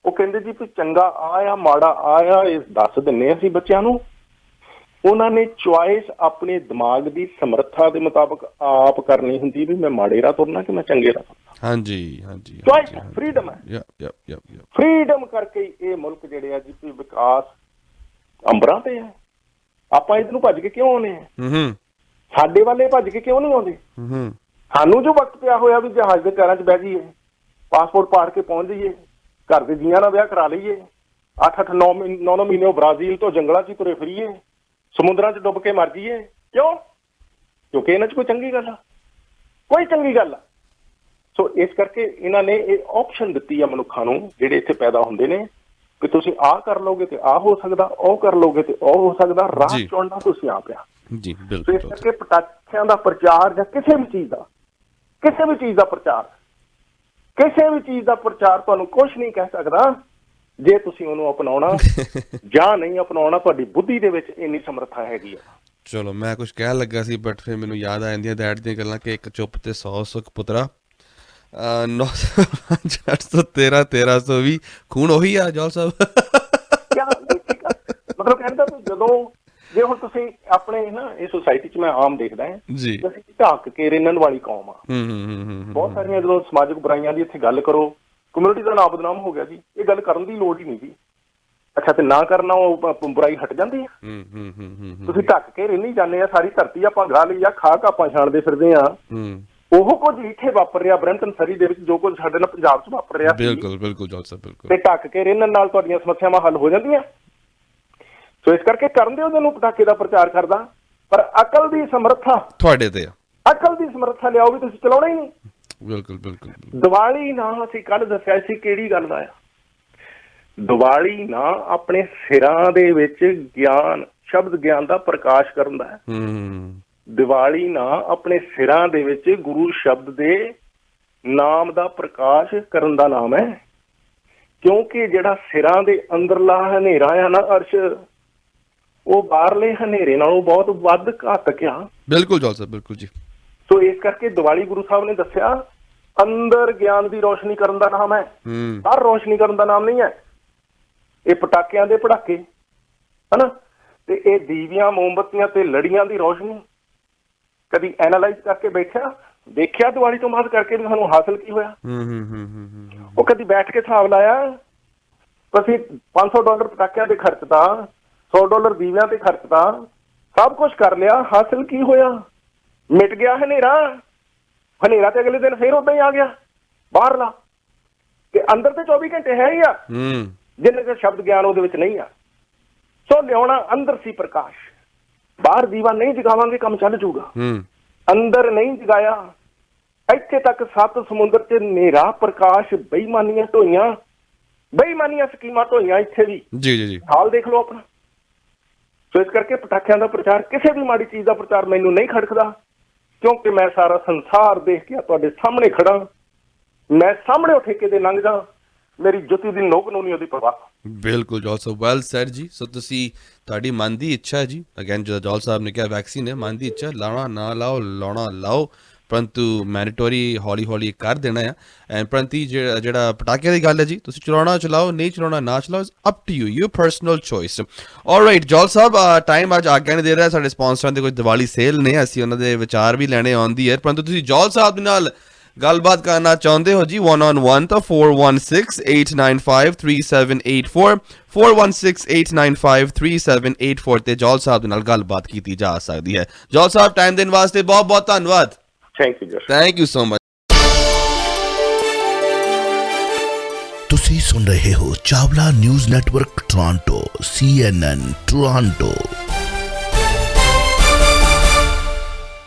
ਉਹ ਕਹਿੰਦੇ ਜੀ ਵੀ ਚੰਗਾ ਆ ਮਾੜਾ ਆ, ਇਹ ਦੱਸ ਦਿੰਨੇ ਅਸੀਂ ਬੱਚਿਆਂ ਨੂੰ। ਉਹਨਾਂ ਨੇ ਚੁਆਇਸ ਆਪਣੇ ਦਿਮਾਗ ਦੀ ਸਮਰੱਥਾ ਦੇ ਮੁਤਾਬਕ ਆਪ ਕਰਨੀ ਹੁੰਦੀ ਵੀ ਮੈਂ ਮਾੜੇ ਰਾਹ ਤੁਰਨਾ ਕਿ ਮੈਂ ਚੰਗੇ ਰਾਹ ਤੁਰਨਾ। ਹਾਂਜੀ ਹਾਂਜੀ, ਚੁਆਇਸ ਫਰੀडम ਹੈ। ਫਰੀडम ਕਰਕੇ ਇਹ ਮੁਲਕ ਜਿਹੜੇ ਆ ਜੀ ਵਿਕਾਸ ਅੰਬਰਾਂ ਤੇ ਹੈ। ਆਪਾਂ ਇਹਨੂੰ ਭੱਜ ਕੇ ਕਿਉਂ ਆਉਨੇ ਆ? ਸਾਡੇ ਵਾਲੇ ਭੱਜ ਕੇ ਕਿਉਂ ਨਹੀਂ ਆਉਂਦੇ? ਸਾਨੂੰ ਜੋ ਵਕਤ ਪਿਆ ਹੋਇਆ ਵੀ ਜਹਾਜ਼ ਦੇ ਟਾਇਰਾਂ 'ਚ ਬਹਿ ਜਾਈਏ, ਪਾਸਪੋਰਟ ਪਾੜ ਕੇ ਪਹੁੰਚ ਜਾਈਏ, ਘਰ ਦੇ ਜੀਆਂ ਨਾਲ ਵਿਆਹ ਕਰਾ ਲਈਏ, 8-8 9 ਮਹੀਨੇ ਬ੍ਰਾਜ਼ੀਲ ਤੋਂ ਜੰਗਲਾਂ 'ਚ ਤੁਰੇ ਫਿਰੀਏ, ਸਮੁੰਦਰਾਂ 'ਚ ਡੁੱਬ ਕੇ ਮਰ ਜਾਈਏ, ਕਿਉਂ? ਕਿਉਂਕਿ ਇਹਨਾਂ 'ਚ ਕੋਈ ਚੰਗੀ ਗੱਲ ਆ, ਕੋਈ ਚੰਗੀ ਗੱਲ ਆ। ਸੋ ਇਸ ਕਰਕੇ ਇਹਨਾਂ ਨੇ ਇਹ ਆਪਸ਼ਨ ਦਿੱਤੀ ਆ ਮਨੁੱਖਾਂ ਨੂੰ ਜਿਹੜੇ ਇੱਥੇ ਪੈਦਾ ਹੁੰਦੇ ਨੇ ਕਿ ਤੁਸੀਂ ਆਹ ਕਰ ਲਓਗੇ ਤੇ ਆਹ ਹੋ ਸਕਦਾ, ਉਹ ਕਰ ਲਓਗੇ ਤੇ ਉਹ ਹੋ ਸਕਦਾ, ਰਾਹ ਚੁਣਨਾ ਤੁਸੀਂ ਆਪ ਆ ਜੀ। ਬਿਲਕੁਲ। ਇਸ ਕਰਕੇ ਪਟਾਕਿਆਂ ਦਾ ਪ੍ਰਚਾਰ ਜਾਂ ਕਿਸੇ ਵੀ ਚੀਜ਼ ਦਾ ਪ੍ਰਚਾਰ ਤੁਹਾਨੂੰ ਕੁਝ ਨਹੀਂ ਕਹਿ ਸਕਦਾ ਜੇ ਤੁਸੀਂ ਉਹਨੂੰ ਅਪਣਾਉਣਾ ਜਾਂ ਨਹੀਂ ਅਪਣਾਉਣਾ। ਤੁਹਾਡੀ ਬੁੱਧੀ ਦੇ ਵਿੱਚ ਇੰਨੀ ਸਮਰੱਥਾ ਹੈਗੀ ਆ। ਚਲੋ, ਮੈਂ ਕੁਝ ਕਹਿਣ ਲੱਗਾ ਸੀ ਬਟ ਫਿਰ ਮੈਨੂੰ ਯਾਦ ਆ ਜਾਂਦੀਆਂ ਡੈਡ ਦੀਆਂ ਗੱਲਾਂ ਕਿ ਇੱਕ ਚੁੱਪ ਤੇ 100 ਸੁੱਖ ਪੁੱਤਰਾ। 905 813 1320 ਖੂਨ ਉਹੀ ਆ ਜੌਲ ਸਾਹਿਬ। ਮਤਲਬ ਕਹਿੰਦਾ ਜਦੋਂ ਜੇ ਹੁਣ ਤੁਸੀਂ ਆਪਣੇ ਨਾ ਇਹ ਸੁਸਾਇਟੀ 'ਚ ਮੈਂ ਆਮ ਦੇਖਦਾ ਜੀ, ਅਸੀਂ ਢੱਕ ਕੇ ਰਿੰਨਣ ਵਾਲੀ ਕੌਮ ਆ। ਬਹੁਤ ਸਾਰੀਆਂ ਜਦੋਂ ਸਮਾਜਿਕ ਬੁਰਾਈਆਂ ਦੀ ਇੱਥੇ ਗੱਲ ਕਰੋ, ਕਮਿਊਨਿਟੀ ਦਾ ਨਾਮ ਬਦਨਾਮ ਹੋ ਗਿਆ ਜੀ। ਇਹ ਗੱਲ ਕਰਨ ਦੀ ਲੋੜ ਹੀ ਨਹੀਂ ਜੀ। ਅੱਛਾ, ਤੇ ਨਾ ਕਰਨਾ ਉਹ ਬੁਰਾਈ ਹਟ ਜਾਂਦੀ ਹੈ। ਤੁਸੀਂ ਢੱਕ ਕੇ ਰਿੰਨੀ ਜਾਂਦੇ ਆ, ਸਾਰੀ ਧਰਤੀ ਆਪਾਂ ਗਾ ਲਈ ਆ, ਖਾਕ ਆਪਾਂ ਛਾਣਦੇ ਫਿਰਦੇ ਆ। ਉਹ ਕੁਝ ਇੱਥੇ ਵਾਪਰ ਰਿਹਾ ਬਰੈਂਪਟਨ ਸਰੀ ਦੇ ਵਿੱਚ, ਜੋ ਕੁਝ ਸਾਡੇ ਨਾਲ ਪੰਜਾਬ 'ਚ ਵਾਪਰ ਰਿਹਾ, ਬਿਲਕੁਲ ਬਿਲਕੁਲ ਜੌਲ ਸਾਹਿਬ, ਬਿਲਕੁਲ। ਤੇ ਢੱਕ ਕੇ ਰਿੰਨਣ ਨਾਲ ਤੁਹਾਡੀਆਂ ਸਮੱਸਿਆਵਾਂ ਹੱਲ ਹੋ ਜਾਂਦੀਆਂ। ਸੋ ਇਸ ਕਰਕੇ ਕਰਨ ਦਿਓ ਉਹਨੂੰ ਪਟਾਕੇ ਦਾ ਪ੍ਰਚਾਰ ਕਰਦਾ, ਪਰ ਅਕਲ ਦੀ ਸਮਰੱਥਾ ਤੁਹਾਡੇ ਤੇ ਆ। ਅਕਲ ਦੀ ਸਮਰੱਥਾ ਲਿਆਓ ਵੀ ਤੁਸੀਂ ਚਲਾਉਣਾ ਹੀ ਨਹੀਂ। ਬਿਲਕੁਲ ਬਿਲਕੁਲ। ਦੀਵਾਲੀ ਨਾ ਅਸੀਂ ਕੱਲ ਦੱਸਿਆ ਸੀ ਕਿਹੜੀ ਗੱਲ ਦਾ ਆ। ਦੀਵਾਲੀ ਨਾ ਆਪਣੇ ਸਿਰਾਂ ਦੇ ਵਿੱਚ ਗਿਆਨ, ਸ਼ਬਦ ਗਿਆਨ ਦਾ ਪ੍ਰਕਾਸ਼ ਕਰਨ ਦਾ ਹੈ। ਦੀਵਾਲੀ ਨਾ ਆਪਣੇ ਸਿਰਾਂ ਦੇ ਵਿੱਚ ਗੁਰੂ ਸ਼ਬਦ ਦੇ ਨਾਮ ਦਾ ਪ੍ਰਕਾਸ਼ ਕਰਨ ਦਾ ਨਾਮ ਹੈ। ਕਿਉਂਕਿ ਜਿਹੜਾ ਸਿਰਾਂ ਦੇ ਅੰਦਰਲਾ ਹਨੇਰਾ ਆ ਨਾ ਅਰਸ਼, ਉਹ ਬਾਹਰਲੇ ਹਨੇਰੇ ਨਾਲੋਂ ਬਹੁਤ ਵੱਧ ਘਾਤਕ ਆ। ਬਿਲਕੁਲ ਜੌਲ ਸਾਹਿਬ, ਬਿਲਕੁਲ ਜੀ। ਸੋ ਇਸ ਕਰਕੇ ਦੀਵਾਲੀ ਗੁਰੂ ਸਾਹਿਬ ਨੇ ਦੱਸਿਆ ਅੰਦਰ ਗਿਆਨ ਦੀ ਰੋਸ਼ਨੀ ਕਰਨ ਦਾ ਨਾਮ ਹੈ, ਬਾਹਰ ਰੋਸ਼ਨੀ ਕਰਨ ਦਾ ਨਾਮ ਨਹੀਂ ਹੈ। ਇਹ ਪਟਾਕਿਆਂ ਦੇ ਪੜਾਕੇ ਹਨਾ, ਤੇ ਇਹ ਦੀਵੀਆਂ ਮੋਮਬੱਤੀਆਂ ਤੇ ਲੜੀਆਂ ਦੀ ਰੋਸ਼ਨੀ ਕਦੀ ਐਨਾਲਾਈਜ਼ ਕਰਕੇ ਬੈਠਿਆ, ਦੇਖਿਆ ਦੀਵਾਲੀ ਤੋਂ ਬਾਅਦ ਕਰਕੇ ਵੀ ਸਾਨੂੰ ਹਾਸਲ ਕੀ ਹੋਇਆ? ਉਹ ਕਦੀ ਬੈਠ ਕੇ ਹਿਸਾਬ ਲਾਇਆ? ਅਸੀਂ $500 ਪਟਾਕਿਆਂ ਤੇ ਖਰਚਤਾ, $100 ਦੀਵਿਆਂ ਤੇ ਖਰਚਤਾ, ਸਭ ਕੁਝ ਕਰ ਲਿਆ, ਹਾਸਲ ਕੀ ਹੋਇਆ? ਮਿਟ ਗਿਆ ਹਨੇਰਾ। ਹਨੇਰਾ ਤੇ ਅਗਲੇ ਦਿਨ ਫੇਰ ਉਦਾਂ ਹੀ ਆ ਗਿਆ ਬਾਹਰਲਾ, ਤੇ ਅੰਦਰ ਤੇ 24 ਘੰਟੇ ਹੈ ਹੀ ਆ ਜਿੰਨੇ ਚਿਰ ਸ਼ਬਦ ਗਿਆਨ ਉਹਦੇ ਵਿੱਚ ਨਹੀਂ ਆ। ਸੋ ਲਿਆਉਣਾ ਅੰਦਰ ਸੀ ਪ੍ਰਕਾਸ਼, ਬਾਹਰ ਦੀਵਾ ਨਹੀਂ ਜਗਾਵਾਂਗੇ ਕੰਮ ਚੱਲ ਜੂਗਾ। ਅੰਦਰ ਨਹੀਂ ਜਗਾਇਆ, ਇੱਥੇ ਤੱਕ 7 ਸਮੁੰਦਰ 'ਚ ਹਨੇਰਾ ਪ੍ਰਕਾਸ਼, ਬੇਈਮਾਨੀਆਂ ਢੋਈਆਂ, ਬੇਈਮਾਨੀਆਂ ਸਕੀਮਾਂ ਢੋਈਆਂ ਇੱਥੇ ਵੀ। ਜੀ ਹਾਲ ਦੇਖ ਲਓ ਆਪਣਾ। ਸੋ ਇਸ ਕਰਕੇ ਪਟਾਕਿਆਂ ਦਾ ਪ੍ਰਚਾਰ, ਕਿਸੇ ਵੀ ਮਾੜੀ ਚੀਜ਼ ਦਾ ਪ੍ਰਚਾਰ ਮੈਨੂੰ ਨਹੀਂ ਖੜਕਦਾ, ਕਿਉਂਕਿ ਮੈਂ ਸਾਰਾ ਸੰਸਾਰ ਦੇਖ ਕੇ ਤੁਹਾਡੇ ਸਾਹਮਣੇ ਖੜਾ। ਮੈਂ ਸਾਹਮਣੇ ਉਹ ਠੇਕੇ ਦੇ ਲੰਘ ਜਾ, ਮੇਰੀ ਜੁੱਤੀ ਦੀ ਨੋਕ ਨੂੰ ਨਹੀਂ ਉਹਦੀ ਪਰਵਾਹ। ਬਿਲਕੁਲ ਜੌਲ ਸਾਹਿਬ, ਵੈਲ ਸੈਡ ਜੀ। ਸੋ ਤੁਸੀਂ, ਤੁਹਾਡੀ ਮਨ ਦੀ ਇੱਛਾ ਹੈ ਜੀ, ਅਗੇਨ ਜੋ ਜੌਲ ਸਾਹਿਬ ਨੇ ਕਿਹਾ ਵੈਕਸੀਨ ਹੈ, ਮਨ ਦੀ ਇੱਛਾ, ਲਾਉਣਾ ਨਾ ਲਾਓ, ਲਾਉਣਾ ਲਾਓ, ਪਰੰਤੂ ਮੈਂਡੇਟਰੀ ਹੌਲੀ ਹੌਲੀ ਕਰ ਦੇਣਾ ਆ। ਐਂਡ ਪਰੰਤੀ ਜਿਹੜਾ ਪਟਾਕਿਆਂ ਦੀ ਗੱਲ ਹੈ ਜੀ, ਤੁਸੀਂ ਚਲਾਉਣਾ ਚਲਾਓ, ਨਹੀਂ ਚਲਾਉਣਾ ਨਾ ਚਲਾਓ, up to you, you personal choice. Alright Jaul Sahib, time ਅੱਜ ਆਗਿਆ ਨਹੀਂ ਦੇ ਰਿਹਾ, ਸਾਡੇ ਸਪਾਂਸਰਾਂ ਦੇ ਕੋਈ ਦੀਵਾਲੀ ਸੇਲ ਨੇ, ਅਸੀਂ ਉਹਨਾਂ ਦੇ ਵਿਚਾਰ ਵੀ ਲੈਣੇ ਆਉਂਦੀ ਹੈ, ਪਰੰਤੂ ਤੁਸੀਂ ਜੌਲ ਸਾਹਿਬ ਦੇ ਨਾਲ ਗੱਲਬਾਤ ਕਰਨਾ ਚਾਹੁੰਦੇ ਹੋ ਜੀ 1-on-1 ਤਾਂ 416-895-3784 416-895-3784 ਤੇ ਜੌਲ ਸਾਹਿਬ ਦੇ ਨਾਲ ਗੱਲਬਾਤ ਕੀਤੀ ਜਾ ਸਕਦੀ ਹੈ। ਜੌਲ ਸਾਹਿਬ, ਟਾਈਮ ਦੇਣ ਵਾਸਤੇ ਬਹੁਤ ਬਹੁਤ ਧੰਨਵਾਦ। Thank you. Thank you so much. ਤੁਸੀਂ ਸੁਣ ਰਹੇ ਹੋ Chawla news network Toronto CNN Toronto.